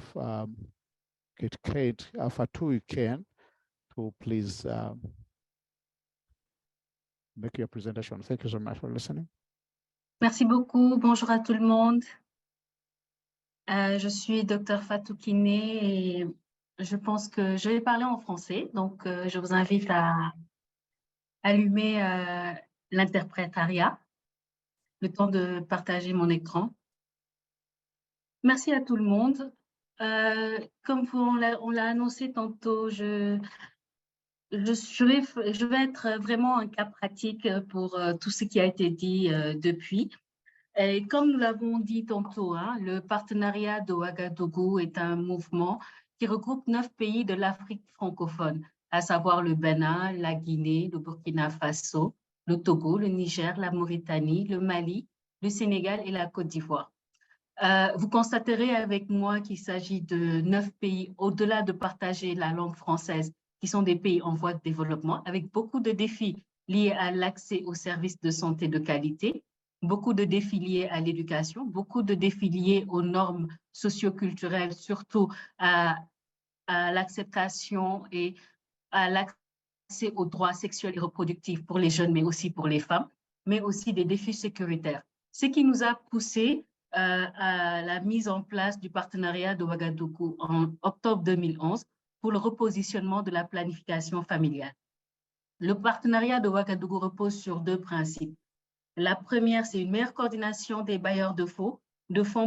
Fatou to please make your presentation. Thank you so much for listening. Merci beaucoup. Bonjour à tout le monde. Je suis Dr Fatou Kiné et je pense que je vais parler en français. Donc, je vous invite à allumer l'interprétariat, le temps de partager mon écran. Merci à tout le monde. Comme on l'a annoncé tantôt, je vais être vraiment un cas pratique pour tout ce qui a été dit depuis. Et comme nous l'avons dit tantôt, hein, le partenariat de Ouagadougou est un mouvement qui regroupe 9 pays de l'Afrique francophone, à savoir le Bénin, la Guinée, le Burkina Faso, le Togo, le Niger, la Mauritanie, le Mali, le Sénégal et la Côte d'Ivoire. Vous constaterez avec moi qu'il s'agit de 9 pays, au-delà de partager la langue française, qui sont des pays en voie de développement, avec beaucoup de défis liés à l'accès aux services de santé de qualité, beaucoup de défis liés à l'éducation, beaucoup de défis liés aux normes socioculturelles, surtout à l'acceptation et à l'accès aux droits sexuels et reproductifs pour les jeunes, mais aussi pour les femmes, mais aussi des défis sécuritaires. Ce qui nous a poussé à la mise en place du partenariat de Ouagadougou en octobre 2011 pour le repositionnement de la planification familiale. Le partenariat de Ouagadougou repose sur 2 principes. La première, c'est une meilleure coordination des bailleurs de fonds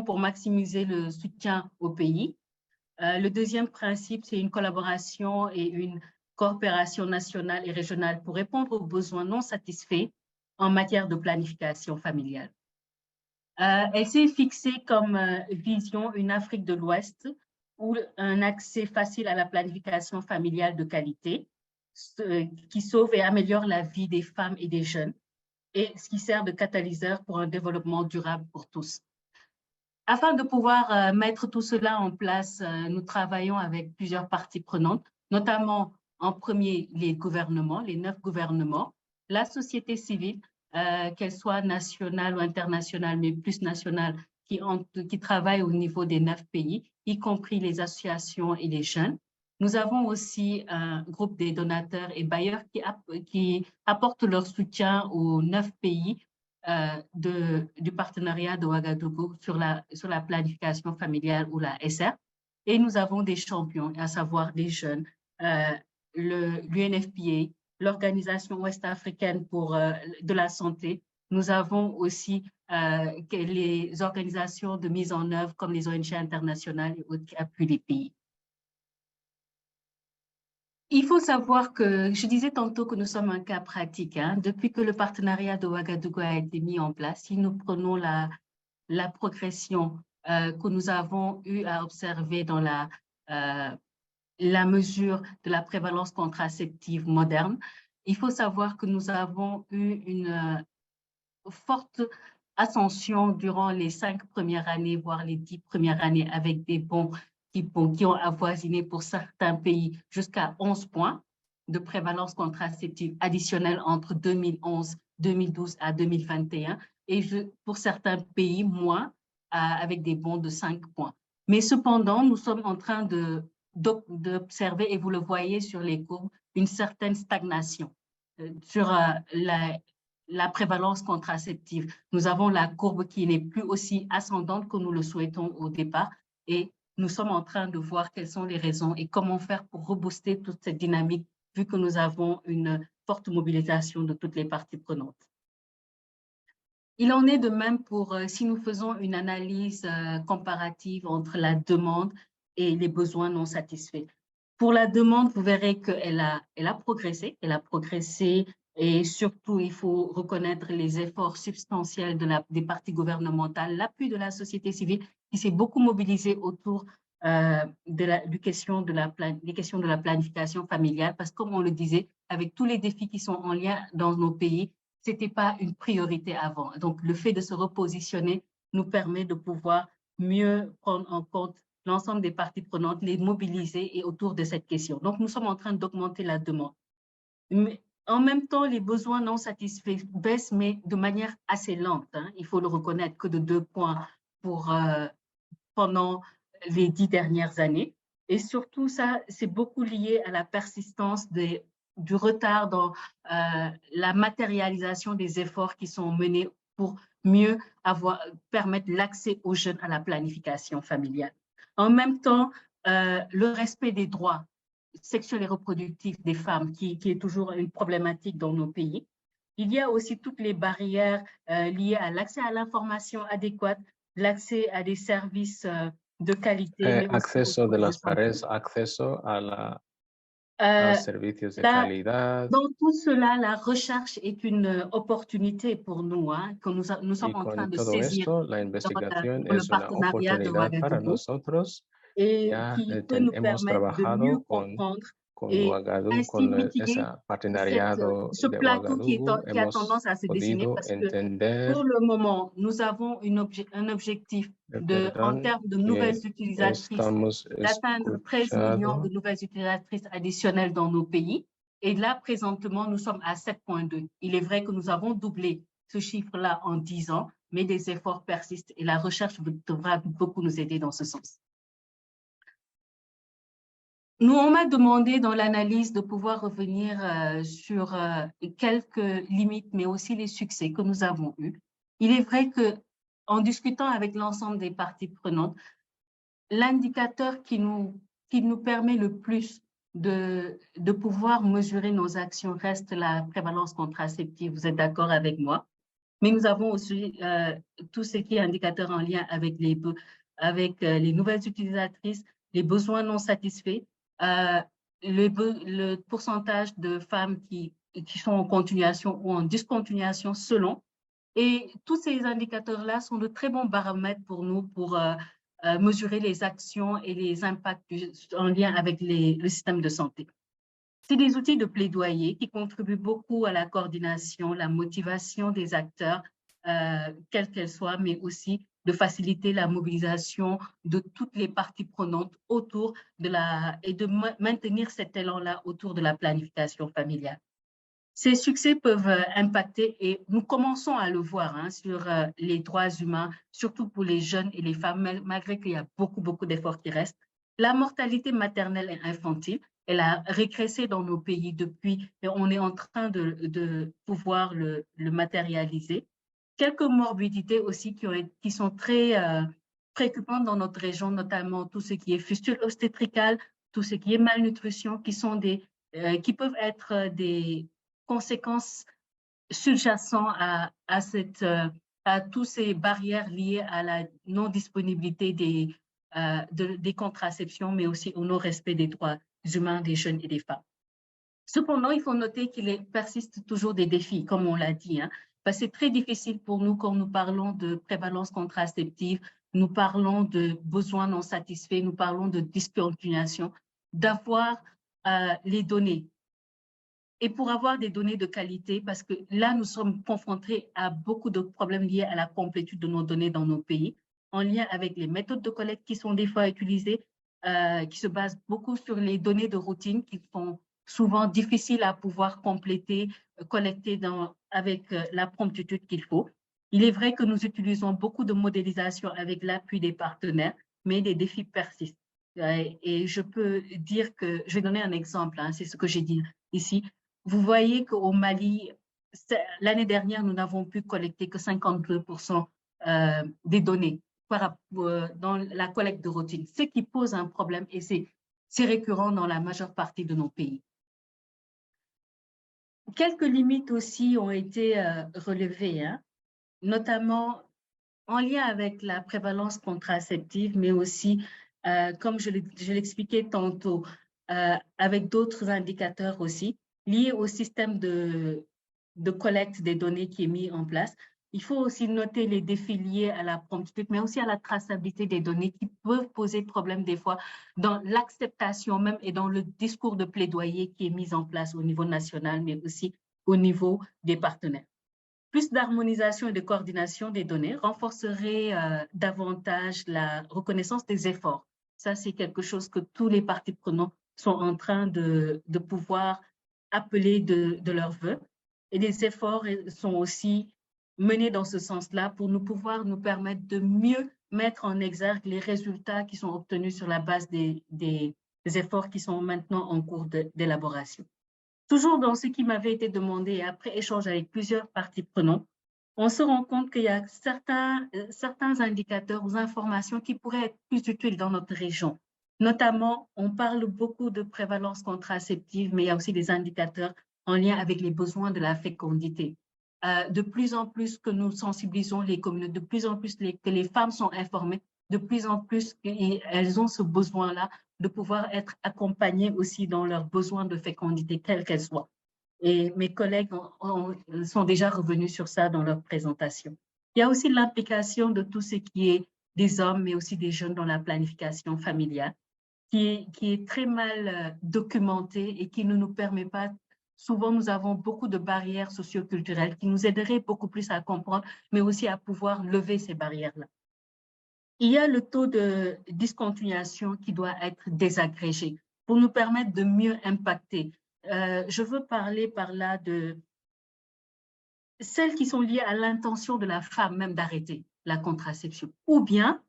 pour maximiser le soutien au pays. Le deuxième principe, c'est une collaboration et une coopération nationale et régionale pour répondre aux besoins non satisfaits en matière de planification familiale. Elle s'est fixée comme vision une Afrique de l'Ouest où un accès facile à la planification familiale de qualité qui sauve et améliore la vie des femmes et des jeunes, et ce qui sert de catalyseur pour un développement durable pour tous. Afin de pouvoir mettre tout cela en place, nous travaillons avec plusieurs parties prenantes, notamment en premier les gouvernements, les 9 gouvernements, la société civile, qu'elle soit nationale ou internationale, mais plus nationale, qui travaille au niveau des 9 pays, y compris les associations et les jeunes. Nous avons aussi un groupe des donateurs et bailleurs qui apportent leur soutien aux 9 pays du partenariat de Ouagadougou sur la planification familiale ou la SR. Et nous avons des champions, à savoir des jeunes, l'UNFPA, l'Organisation ouest-africaine de la santé. Nous avons aussi les organisations de mise en œuvre comme les ONG internationales et autres qui appuient les pays. Il faut savoir que, je disais tantôt que nous sommes un cas pratique. Hein. Depuis que le partenariat de Ouagadougou a été mis en place, si nous prenons la progression que nous avons eu à observer dans la mesure de la prévalence contraceptive moderne, il faut savoir que nous avons eu une forte ascension durant les 5 premières années, voire les 10 premières années, avec des bons qui ont avoisiné pour certains pays jusqu'à 11 points de prévalence contraceptive additionnelle entre 2011, 2012 à 2021, et pour certains pays, moins, avec des bons de 5 points. Mais cependant, nous sommes en train d'observer, et vous le voyez sur les courbes, une certaine stagnation sur la prévalence contraceptive. Nous avons la courbe qui n'est plus aussi ascendante que nous le souhaitons au départ, et nous sommes en train de voir quelles sont les raisons et comment faire pour rebooster toute cette dynamique, vu que nous avons une forte mobilisation de toutes les parties prenantes. Il en est de même pour si nous faisons une analyse comparative entre la demande et les besoins non satisfaits. Pour la demande, vous verrez qu'elle a progressé. Elle a progressé et surtout, il faut reconnaître les efforts substantiels des parties gouvernementales, l'appui de la société civile qui s'est beaucoup mobilisée autour des questions de la planification familiale, parce que comme on le disait, avec tous les défis qui sont en lien dans nos pays, ce n'était pas une priorité avant. Donc, le fait de se repositionner nous permet de pouvoir mieux prendre en compte l'ensemble des parties prenantes, les mobiliser et autour de cette question. Donc, nous sommes en train d'augmenter la demande. Mais en même temps, les besoins non satisfaits baissent, mais de manière assez lente. Hein. Il faut le reconnaître, que de 2 points pendant les 10 dernières années. Et surtout, ça, c'est beaucoup lié à la persistance du retard dans la matérialisation des efforts qui sont menés pour mieux permettre l'accès aux jeunes à la planification familiale. En même temps, le respect des droits sexuels et reproductifs des femmes, qui est toujours une problématique dans nos pays. Il y a aussi toutes les barrières liées à l'accès à l'information adéquate, l'accès à des services de qualité. Acceso de las paredes, acceso a los servicios de calidad. Dans tout cela, la recherche est une opportunité pour nous, hein, que nous sommes en train de saisir. Esto, la investigación es una oportunidad para nosotros. Et ya qui peut nous hemos permettre de mieux trabajado comprendre con et Ouagadougou, ainsi con mitiger ese partenariado ce de plateau qui Ouagadougou, a tendance à se dessiner, parce que pour le moment, nous avons un objectif en termes de nouvelles utilisatrices, d'atteindre 13 millions de nouvelles utilisatrices additionnelles dans nos pays. Et là, présentement, nous sommes à 7,2. Il est vrai que nous avons doublé ce chiffre-là en 10 ans, mais des efforts persistent et la recherche devra beaucoup nous aider dans ce sens. On m'a demandé dans l'analyse de pouvoir revenir sur quelques limites, mais aussi les succès que nous avons eus. Il est vrai qu'en discutant avec l'ensemble des parties prenantes, l'indicateur qui nous permet le plus de pouvoir mesurer nos actions reste la prévalence contraceptive. Vous êtes d'accord avec moi? Mais nous avons aussi tout ce qui est indicateur en lien avec les nouvelles utilisatrices, les besoins non satisfaits, le pourcentage de femmes qui sont en continuation ou en discontinuation selon. Et tous ces indicateurs-là sont de très bons baromètres pour nous pour mesurer les actions et les impacts en lien avec le système de santé. C'est des outils de plaidoyer qui contribuent beaucoup à la coordination, la motivation des acteurs, quelle qu'elle soit, mais aussi de faciliter la mobilisation de toutes les parties prenantes autour et de maintenir cet élan-là autour de la planification familiale. Ces succès peuvent impacter, et nous commençons à le voir hein, sur les droits humains, surtout pour les jeunes et les femmes, malgré qu'il y a beaucoup d'efforts qui restent. La mortalité maternelle et infantile, elle a régressé dans nos pays depuis, et on est en train de pouvoir le matérialiser. Quelques morbidités aussi qui sont très préoccupantes dans notre région, notamment tout ce qui est fistule obstétricale, tout ce qui est malnutrition, qui peuvent être des conséquences sous-jacentes à toutes ces barrières liées à la non-disponibilité des contraceptions, mais aussi au non-respect des droits humains des jeunes et des femmes. Cependant, il faut noter qu'il persiste toujours des défis, comme on l'a dit, hein, parce que c'est très difficile pour nous quand nous parlons de prévalence contraceptive, nous parlons de besoins non satisfaits, nous parlons de discontinuation, d'avoir les données. Et pour avoir des données de qualité, parce que là, nous sommes confrontés à beaucoup de problèmes liés à la complétude de nos données dans nos pays, en lien avec les méthodes de collecte qui sont des fois utilisées, qui se basent beaucoup sur les données de routine qui sont souvent difficiles à pouvoir compléter, collecter avec la promptitude qu'il faut. Il est vrai que nous utilisons beaucoup de modélisation avec l'appui des partenaires, mais les défis persistent. Et je peux dire que, je vais donner un exemple, hein, c'est ce que j'ai dit ici. Vous voyez qu'au Mali, l'année dernière, nous n'avons pu collecter que 52% des données dans la collecte de routine, ce qui pose un problème et c'est récurrent dans la majeure partie de nos pays. Quelques limites aussi ont été relevées, hein, notamment en lien avec la prévalence contraceptive, mais aussi, comme je l'expliquais tantôt, avec d'autres indicateurs aussi, liés au système de collecte des données qui est mis en place. Il faut aussi noter les défis liés à la promptitude, mais aussi à la traçabilité des données qui peuvent poser problème des fois dans l'acceptation même et dans le discours de plaidoyer qui est mis en place au niveau national, mais aussi au niveau des partenaires. Plus d'harmonisation et de coordination des données renforcerait davantage la reconnaissance des efforts. Ça, c'est quelque chose que tous les parties prenantes sont en train de pouvoir appeler de leur vœu. Et les efforts sont aussi menés dans ce sens-là pour pouvoir nous permettre de mieux mettre en exergue les résultats qui sont obtenus sur la base des efforts qui sont maintenant en cours d'élaboration. Toujours dans ce qui m'avait été demandé et après échange avec plusieurs parties prenantes, on se rend compte qu'il y a certains indicateurs ou informations qui pourraient être plus utiles dans notre région. Notamment, on parle beaucoup de prévalence contraceptive, mais il y a aussi des indicateurs en lien avec les besoins de la fécondité. De plus en plus que nous sensibilisons les communautés, de plus en plus que les femmes sont informées, de plus en plus elles ont ce besoin-là de pouvoir être accompagnées aussi dans leurs besoins de fécondité, quels qu'elles soient. Et mes collègues sont déjà revenus sur ça dans leur présentation. Il y a aussi l'implication de tout ce qui est des hommes, mais aussi des jeunes dans la planification familiale, qui est très mal documentée et qui ne nous permet pas. Souvent, nous avons beaucoup de barrières socioculturelles qui nous aideraient beaucoup plus à comprendre, mais aussi à pouvoir lever ces barrières-là. Il y a le taux de discontinuation qui doit être désagrégé pour nous permettre de mieux impacter. Je veux parler par là de celles qui sont liées à l'intention de la femme même d'arrêter la contraception. Ou bien,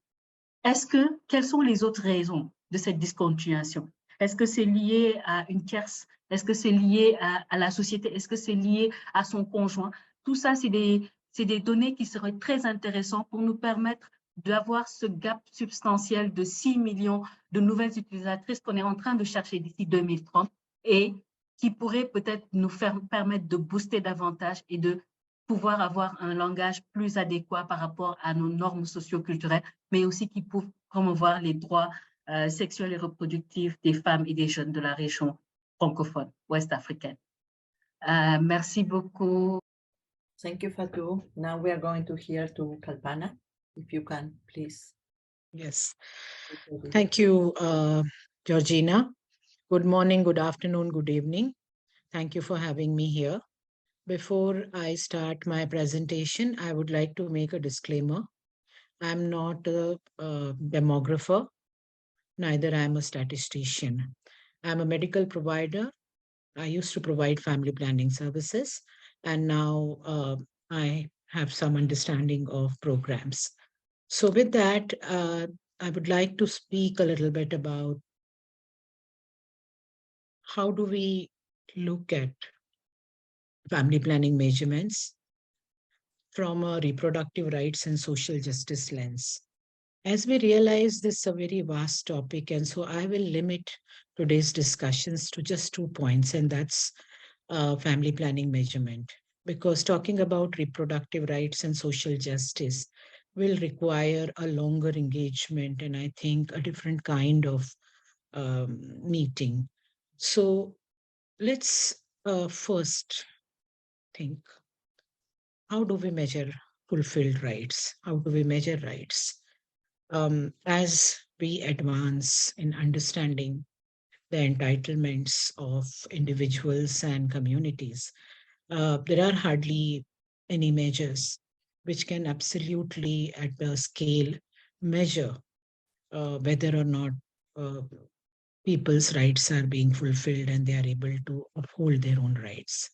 quelles sont les autres raisons de cette discontinuation? Est-ce que c'est lié à une tierce? Est-ce que c'est lié à la société? Est-ce que c'est lié à son conjoint? Tout ça, c'est des données qui seraient très intéressantes pour nous permettre d'avoir ce gap substantiel de 6 millions de nouvelles utilisatrices qu'on est en train de chercher d'ici 2030 et qui pourrait peut-être nous permettre de booster davantage et de pouvoir avoir un langage plus adéquat par rapport à nos normes socio-culturelles, mais aussi qui peuvent promouvoir les droits sexuels et reproductifs des femmes et des jeunes de la région francophone, ouest-africaine. Merci beaucoup. Thank you, Fatou. Now we are going to hear to Kalpana, if you can, please. Yes. Thank you, Georgina. Good morning, good afternoon, good evening. Thank you for having me here. Before I start my presentation, I would like to make a disclaimer. I'm not a demographer, neither I'm a statistician. I'm a medical provider. I used to provide family planning services, and now I have some understanding of programs. So with that, I would like to speak a little bit about how do we look at family planning measurements from a reproductive rights and social justice lens. As we realize, this is a very vast topic, and so I will limit today's discussions to just 2 points, and that's family planning measurement. Because talking about reproductive rights and social justice will require a longer engagement and I think a different kind of meeting. So let's first think, how do we measure fulfilled rights? How do we measure rights? As we advance in understanding the entitlements of individuals and communities, there are hardly any measures which can absolutely at a scale measure whether or not people's rights are being fulfilled and they are able to uphold their own rights.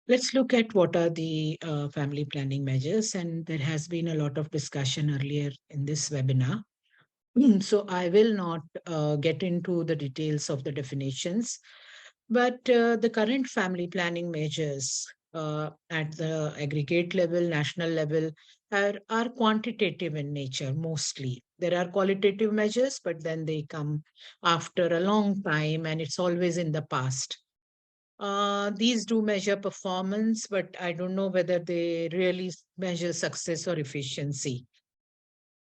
Let's look at what are the family planning measures, and there has been a lot of discussion earlier in this webinar. So I will not get into the details of the definitions, but the current family planning measures at the aggregate level, national level, are quantitative in nature mostly. There are qualitative measures, but then they come after a long time and it's always in the past. These do measure performance, but I don't know whether they really measure success or efficiency.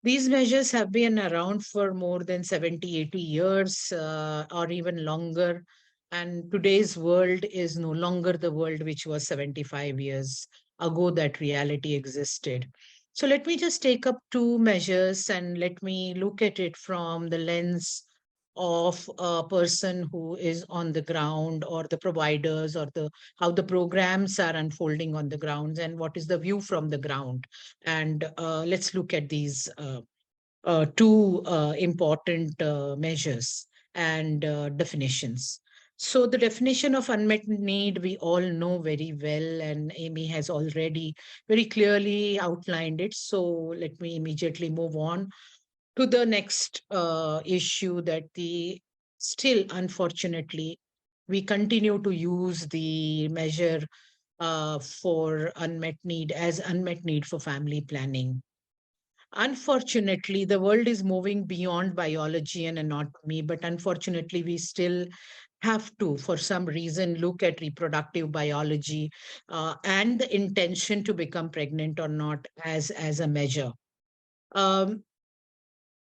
These measures have been around for more than 70, 80 years or even longer. And today's world is no longer the world which was 75 years ago that reality existed. So let me just take up two measures and let me look at it from the lens of a person who is on the ground, or the providers, or the how the programs are unfolding on the grounds, and what is the view from the ground. And let's look at these two important measures and definitions. So the definition of unmet need, we all know very well, and Amy has already very clearly outlined it. So let me immediately move on to the next issue, that the still, unfortunately, we continue to use the measure for unmet need as unmet need for family planning. Unfortunately, the world is moving beyond biology and anatomy, but unfortunately, we still have to, for some reason, look at reproductive biology and the intention to become pregnant or not as a measure.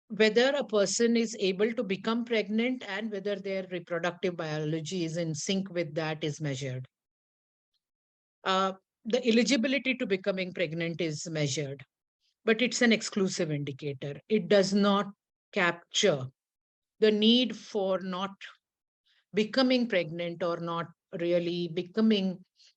Whether a person is able to become pregnant and whether their reproductive biology is in sync with that is measured. The eligibility to becoming pregnant is measured, but it's an exclusive indicator. It does not capture the need for not becoming pregnant or not really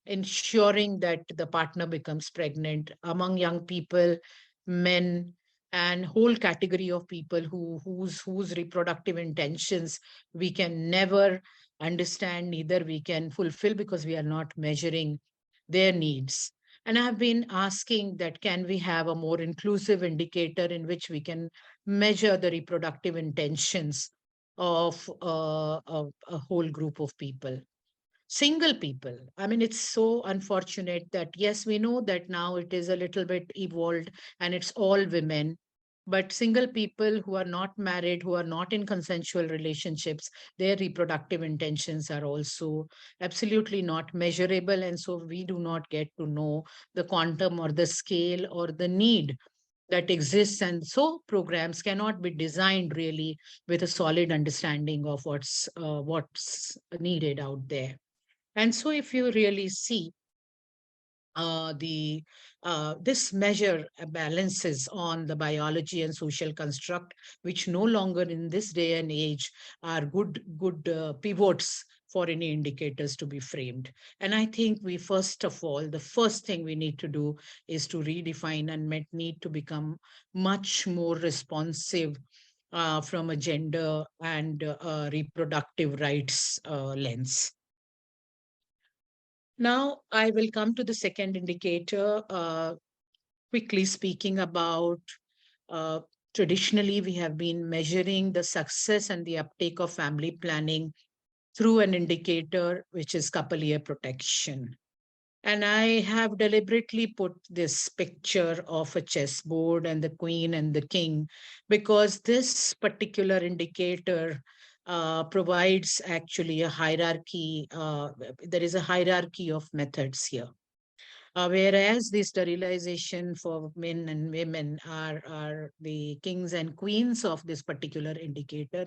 ensuring that the partner becomes pregnant among young people, men, and whole category of people whose reproductive intentions we can never understand, neither we can fulfill, because we are not measuring their needs. And I've been asking that, can we have a more inclusive indicator in which we can measure the reproductive intentions of a whole group of people? Single people. I mean, it's so unfortunate that, yes, we know that now it is a little bit evolved and it's all women, but single people who are not married, who are not in consensual relationships, their reproductive intentions are also absolutely not measurable. And so we do not get to know the quantum or the scale or the need that exists. And so programs cannot be designed really with a solid understanding of what's needed out there. And so if you really see this measure balances on the biology and social construct, which no longer in this day and age are good pivots for any indicators to be framed. And I think we, first of all, the first thing we need to do is to redefine unmet need to become much more responsive from a gender and reproductive rights lens. Now, I will come to the second indicator, quickly speaking about traditionally, we have been measuring the success and the uptake of family planning through an indicator, which is couple year protection. And I have deliberately put this picture of a chessboard and the queen and the king, because this particular indicator provides actually a hierarchy. There is a hierarchy of methods here. Whereas the sterilization for men and women are the kings and queens of this particular indicator.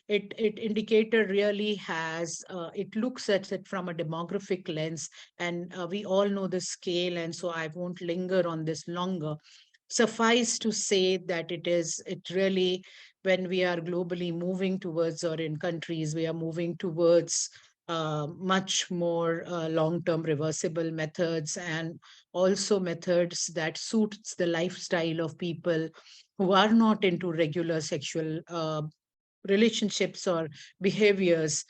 It indicator really has, it looks at it from a demographic lens, and we all know the scale, and so I won't linger on this longer. Suffice to say that it really, when we are globally moving towards, or in countries, we are moving towards much more long-term reversible methods, and also methods that suits the lifestyle of people who are not into regular sexual relationships or behaviors.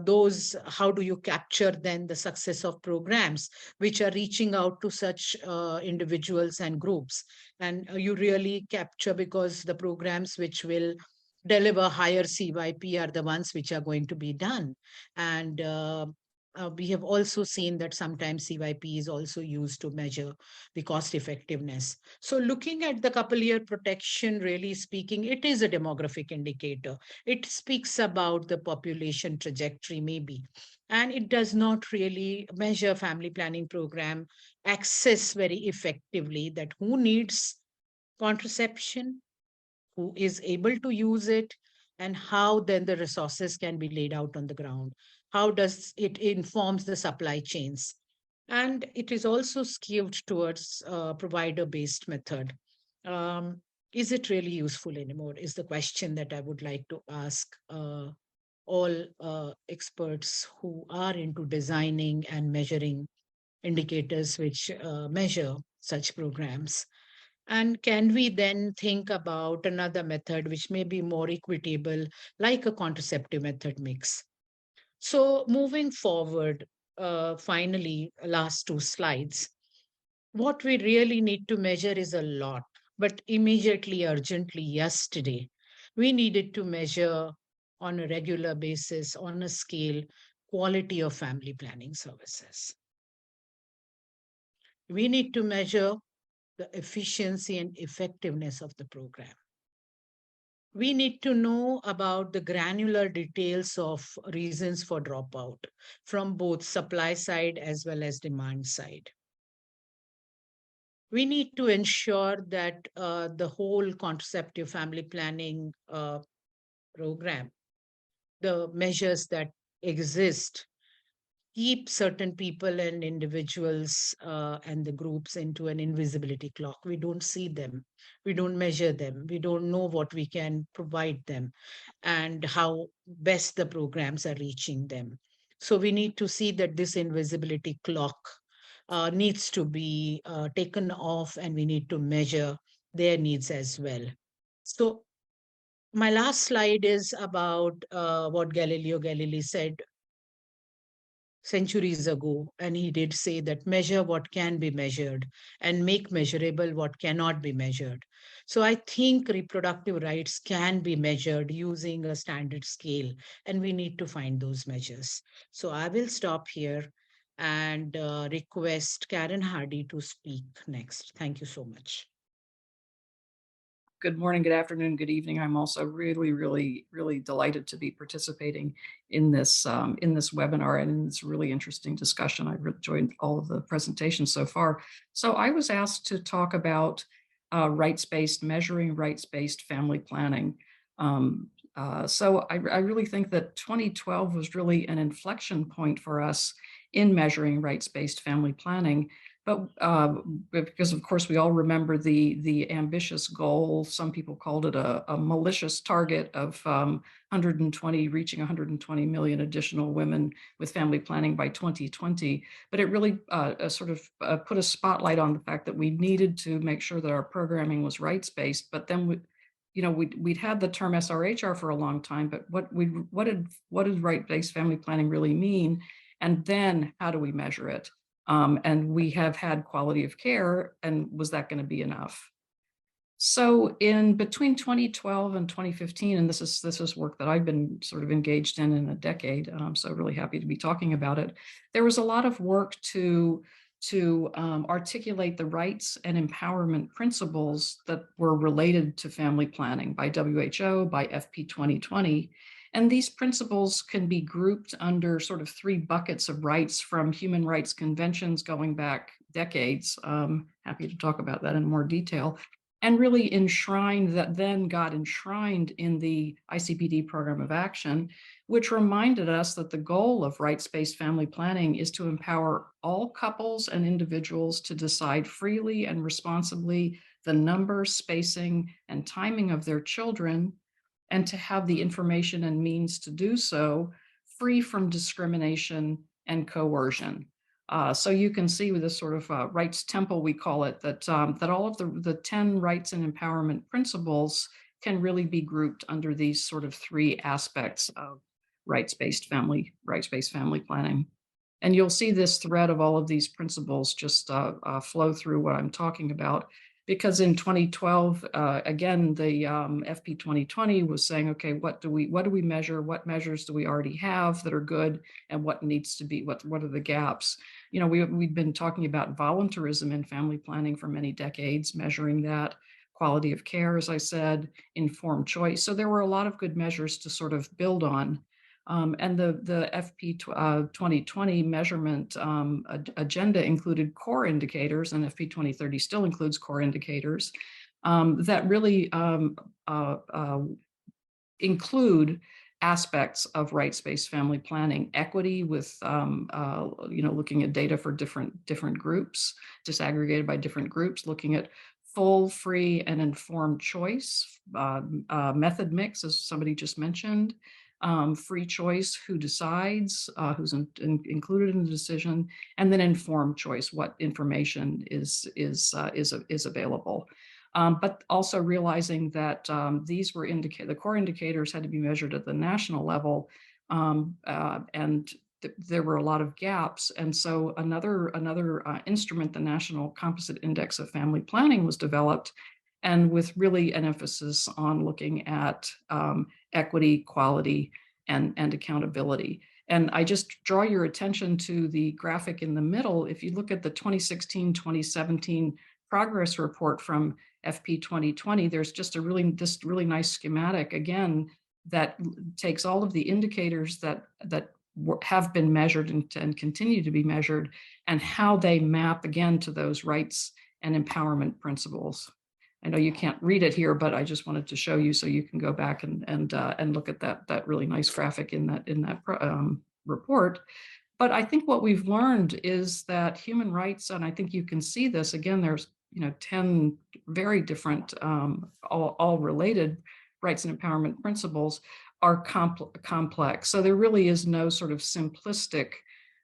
Those, how do you capture then the success of programs which are reaching out to such individuals and groups? And you really capture, because the programs which will deliver higher CYP are the ones which are going to be done. And we have also seen that sometimes CYP is also used to measure the cost effectiveness. So looking at the couple year protection, really speaking, it is a demographic indicator. It speaks about the population trajectory maybe, and it does not really measure family planning program access very effectively, that who needs contraception, who is able to use it, and how then the resources can be laid out on the ground. How does it informs the supply chains? And it is also skewed towards a provider-based method. Is it really useful anymore is the question that I would like to ask all experts who are into designing and measuring indicators which measure such programs. And can we then think about another method which may be more equitable, like a contraceptive method mix? So moving forward, finally, last two slides, what we really need to measure is a lot, but immediately, urgently, yesterday, we needed to measure on a regular basis, on a scale, quality of family planning services. We need to measure the efficiency and effectiveness of the program. We need to know about the granular details of reasons for dropout from both supply side as well as demand side. We need to ensure that the whole contraceptive family planning program, the measures that exist, keep certain people and individuals and the groups into an invisibility clock. We don't see them. We don't measure them. We don't know what we can provide them and how best the programs are reaching them. So we need to see that this invisibility clock needs to be taken off, and we need to measure their needs as well. So my last slide is about what Galileo Galilei said centuries ago, and he did say that measure what can be measured and make measurable what cannot be measured. So I think reproductive rights can be measured using a standard scale, and we need to find those measures. So I will stop here and request Karen Hardee to speak next. Thank you so much. Good morning, good afternoon, good evening. I'm also really delighted to be participating in this webinar and in this really interesting discussion. I've enjoyed all of the presentations so far. So I was asked to talk about measuring rights-based family planning. So I really think that 2012 was really an inflection point for us in measuring rights-based family planning. But because of course we all remember the ambitious goal, some people called it a malicious target of reaching 120 million additional women with family planning by 2020. But it really sort of put a spotlight on the fact that we needed to make sure that our programming was rights-based. But then we'd had the term SRHR for a long time, but what did right-based family planning really mean? And then how do we measure it? And we have had quality of care, and was that going to be enough? So in between 2012 and 2015, and this is work that I've been sort of engaged in a decade, and I'm so really happy to be talking about it. There was a lot of work to articulate the rights and empowerment principles that were related to family planning by WHO, by FP 2020. And these principles can be grouped under sort of three buckets of rights from human rights conventions going back decades. Happy to talk about that in more detail. And really got enshrined in the ICPD Program of Action, which reminded us that the goal of rights-based family planning is to empower all couples and individuals to decide freely and responsibly the number, spacing, and timing of their children, and to have the information and means to do so free from discrimination and coercion. So you can see with this sort of rights temple, we call it, that all of the 10 rights and empowerment principles can really be grouped under these sort of three aspects of rights-based family planning. And you'll see this thread of all of these principles just flow through what I'm talking about. Because in 2012, again, the FP 2020 was saying, okay, what do we measure? What measures do we already have that are good, and what needs to be, what are the gaps? We've been talking about voluntarism in family planning for many decades, measuring that, quality of care, as I said, informed choice. So there were a lot of good measures to sort of build on. And the FP 2020 measurement agenda included core indicators, and FP 2030 still includes core indicators. that really include aspects of rights-based family planning, equity with, looking at data for different groups, disaggregated by different groups, looking at full, free, and informed choice, method mix, as somebody just mentioned, free choice, who decides, who's included in the decision, and then informed choice, what information is available. But also realizing that these were the core indicators had to be measured at the national level, and there were a lot of gaps. And so another instrument, the National Composite Index of Family Planning, was developed, and with really an emphasis on looking at equity, quality, and accountability. And I just draw your attention to the graphic in the middle. If you look at the 2016-2017 progress report from FP 2020, there's just a really nice schematic, again, that takes all of the indicators that have been measured and continue to be measured, and how they map again to those rights and empowerment principles. I know you can't read it here, but I just wanted to show you so you can go back and look at that really nice graphic in that report. But I think what we've learned is that human rights, and I think you can see this again, there's 10 very different, all related rights and empowerment principles, are complex. So there really is no sort of simplistic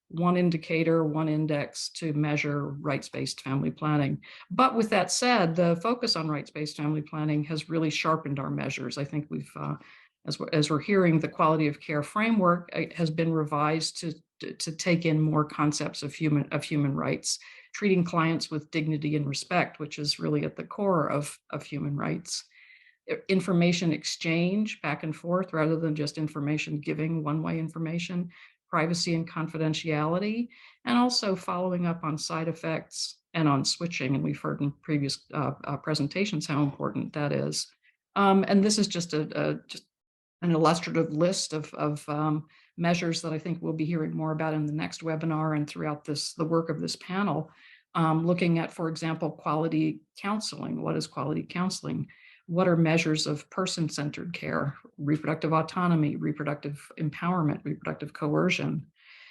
one indicator, one index to measure rights-based family planning. But with that said, the focus on rights-based family planning has really sharpened our measures. I think we've, as we're hearing, the quality of care framework has been revised to take in more concepts of human rights, treating clients with dignity and respect, which is really at the core of human rights. Information exchange back and forth rather than just information giving, one-way information, privacy and confidentiality, and also following up on side effects and on switching. And we've heard in previous presentations how important that is. And this is just an illustrative list of measures that I think we'll be hearing more about in the next webinar and throughout the work of this panel, looking at, for example, quality counseling. What is quality counseling? What are measures of person-centered care, reproductive autonomy, reproductive empowerment, reproductive coercion?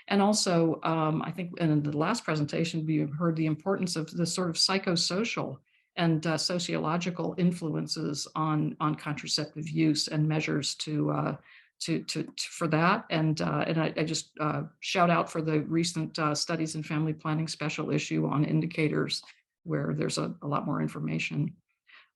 And also, I think in the last presentation, we heard the importance of the sort of psychosocial and sociological influences on contraceptive use and measures for that. And I just shout out for the recent Studies in Family Planning special issue on indicators, where there's a lot more information.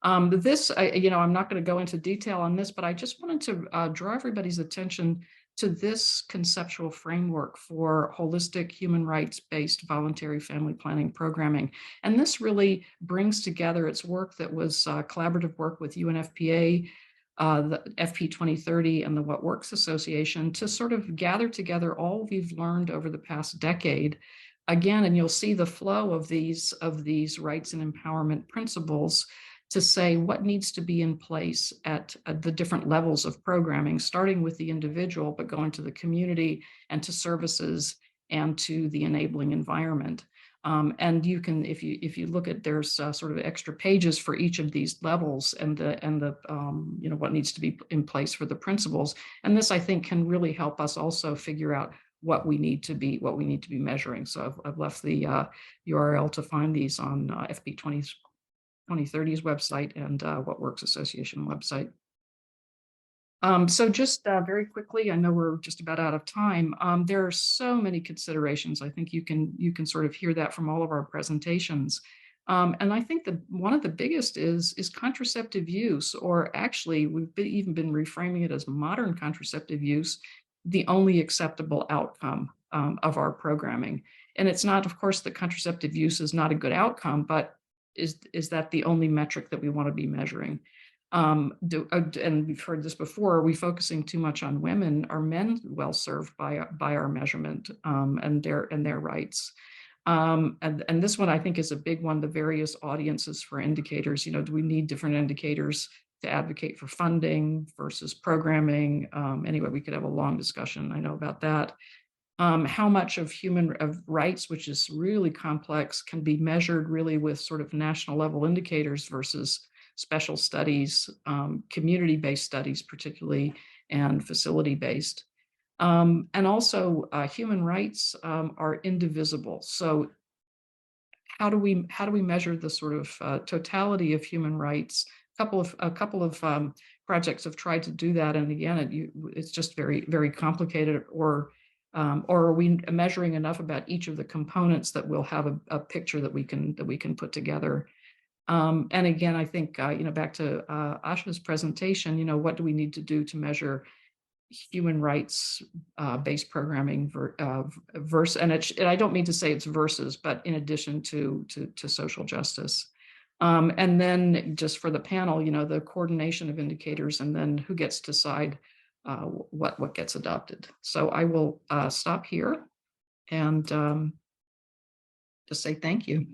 I'm not going to go into detail on this, but I just wanted to draw everybody's attention to this conceptual framework for holistic human rights-based voluntary family planning programming. And this really brings together its work that was collaborative work with UNFPA, the FP 2030, and the What Works Association to sort of gather together all we've learned over the past decade. Again, and you'll see the flow of these rights and empowerment principles to say what needs to be in place at the different levels of programming, starting with the individual, but going to the community and to services and to the enabling environment. And you can, if you look at, there's sort of extra pages for each of these levels and the what needs to be in place for the principles. And this, I think, can really help us also figure out what we need to be measuring. So I've left the URL to find these on FP 2030's website and What Works Association website. So just very quickly, I know we're just about out of time. There are so many considerations. I think you can sort of hear that from all of our presentations. And I think that one of the biggest is contraceptive use, or actually we've even been reframing it as modern contraceptive use, the only acceptable outcome of our programming. And it's not, of course, that contraceptive use is not a good outcome, but is that the only metric that we want to be measuring? And we've heard this before, are we focusing too much on women? Are men well served by our measurement and their rights? And this one, I think, is a big one, the various audiences for indicators. Do we need different indicators to advocate for funding versus programming? Anyway, we could have a long discussion, I know, about that. How much of rights, which is really complex, can be measured really with sort of national level indicators versus special studies, community-based studies particularly, and facility-based. And also human rights are indivisible. So how do we measure the sort of totality of human rights? A couple of projects have tried to do that, and again, it's just very, very complicated. Or are we measuring enough about each of the components that we'll have a picture that we can put together? And again, I think back to Aasha's presentation, what do we need to do to measure human rights based programming versus, and I don't mean to say it's versus, but in addition to social justice. And then just for the panel, the coordination of indicators, and then who gets to decide what gets adopted. So I will stop here and just say thank you.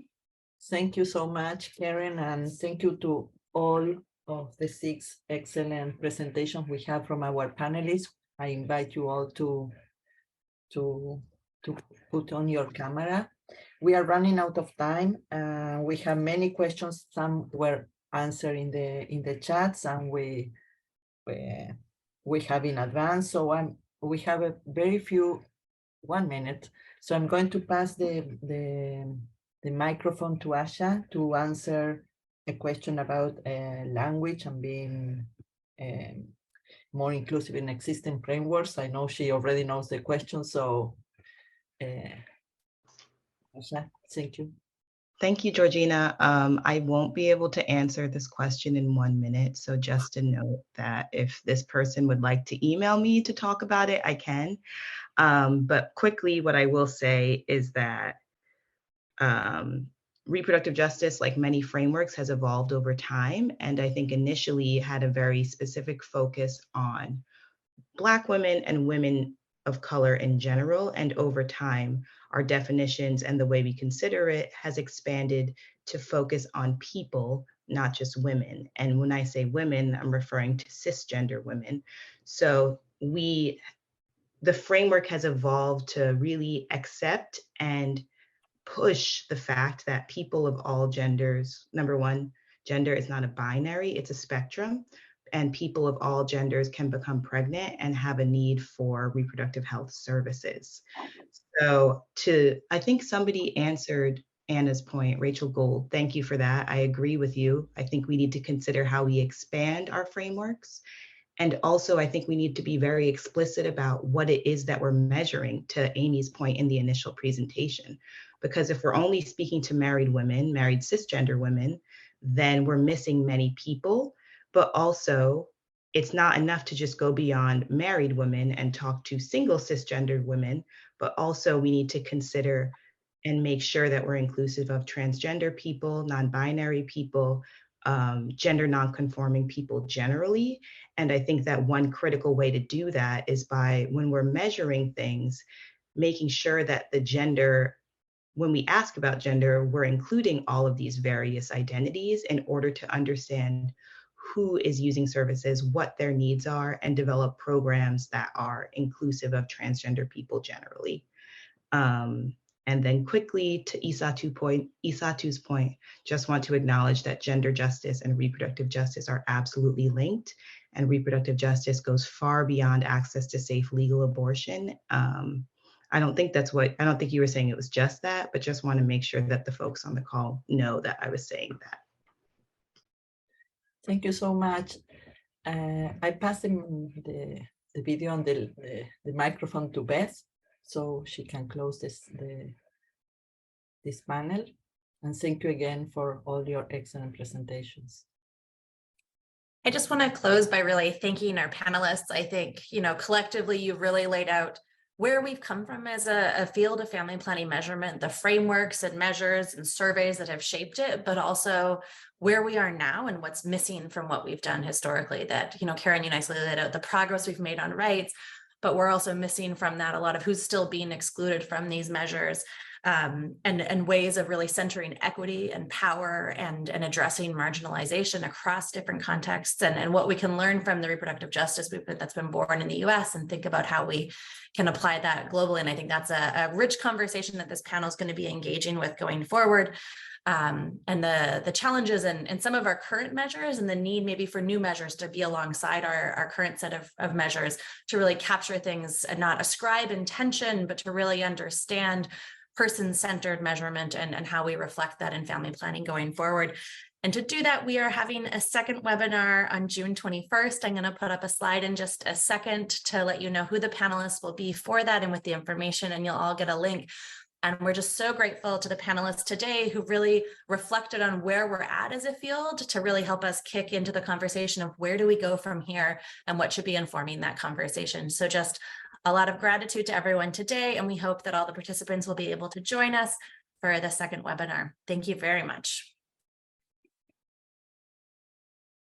Thank you so much, Karen, and thank you to all of the 6 excellent presentations we have from our panelists. I invite you all to put on your camera. We are running out of time. We have many questions. Some were answered in the chats, and we have in advance. So we have a very few, 1 minute. So I'm going to pass the microphone to Aasha to answer a question about language and being more inclusive in existing frameworks. I know she already knows the question, so Aasha, thank you. Thank you, Georgina. I won't be able to answer this question in 1 minute. So just a note that if this person would like to email me to talk about it, I can. But quickly, what I will say is that reproductive justice, like many frameworks, has evolved over time. And I think initially had a very specific focus on Black women and women of color in general. And over time, our definitions and the way we consider it has expanded to focus on people, not just women. And when I say women, I'm referring to cisgender women. So the framework has evolved to really accept and push the fact that people of all genders, number one, gender is not a binary, it's a spectrum, and people of all genders can become pregnant and have a need for reproductive health services. So I think somebody answered Anna's point, Rachel Gold, thank you for that. I agree with you. I think we need to consider how we expand our frameworks. And also, I think we need to be very explicit about what it is that we're measuring, to Amy's point in the initial presentation. Because if we're only speaking to married women, married cisgender women, then we're missing many people. But also, it's not enough to just go beyond married women and talk to single cisgendered women, but also we need to consider and make sure that we're inclusive of transgender people, non-binary people, gender non-conforming people generally. And I think that one critical way to do that is by, when we're measuring things, making sure that the gender, when we ask about gender, we're including all of these various identities in order to understand who is using services, what their needs are, and develop programs that are inclusive of transgender people generally. And then quickly to Isatu's point, just want to acknowledge that gender justice and reproductive justice are absolutely linked, and reproductive justice goes far beyond access to safe legal abortion. I don't think you were saying it was just that, but just want to make sure that the folks on the call know that I was saying that. Thank you so much. I pass the video and the microphone to Beth, so she can close this panel. And thank you again for all your excellent presentations. I just want to close by really thanking our panelists. I think, collectively, you've really laid out where we've come from as a field of family planning measurement, the frameworks and measures and surveys that have shaped it, but also where we are now and what's missing from what we've done historically. That, Karen, you nicely laid out the progress we've made on rights, but we're also missing from that a lot of who's still being excluded from these measures, and ways of really centering equity and power and addressing marginalization across different contexts, and what we can learn from the reproductive justice movement that's been born in the US, and think about how we can apply that globally. And I think that's a rich conversation that this panel is going to be engaging with going forward. and the challenges and some of our current measures and the need maybe for new measures to be alongside our current set of measures to really capture things and not ascribe intention, but to really understand person-centered measurement and how we reflect that in family planning going forward. And to do that, we are having a second webinar on June 21st. I'm going to put up a slide in just a second to let you know who the panelists will be for that and with the information, and you'll all get a link. And we're just so grateful to the panelists today who really reflected on where we're at as a field to really help us kick into the conversation of where do we go from here and what should be informing that conversation. So just a lot of gratitude to everyone today, and we hope that all the participants will be able to join us for the second webinar. Thank you very much.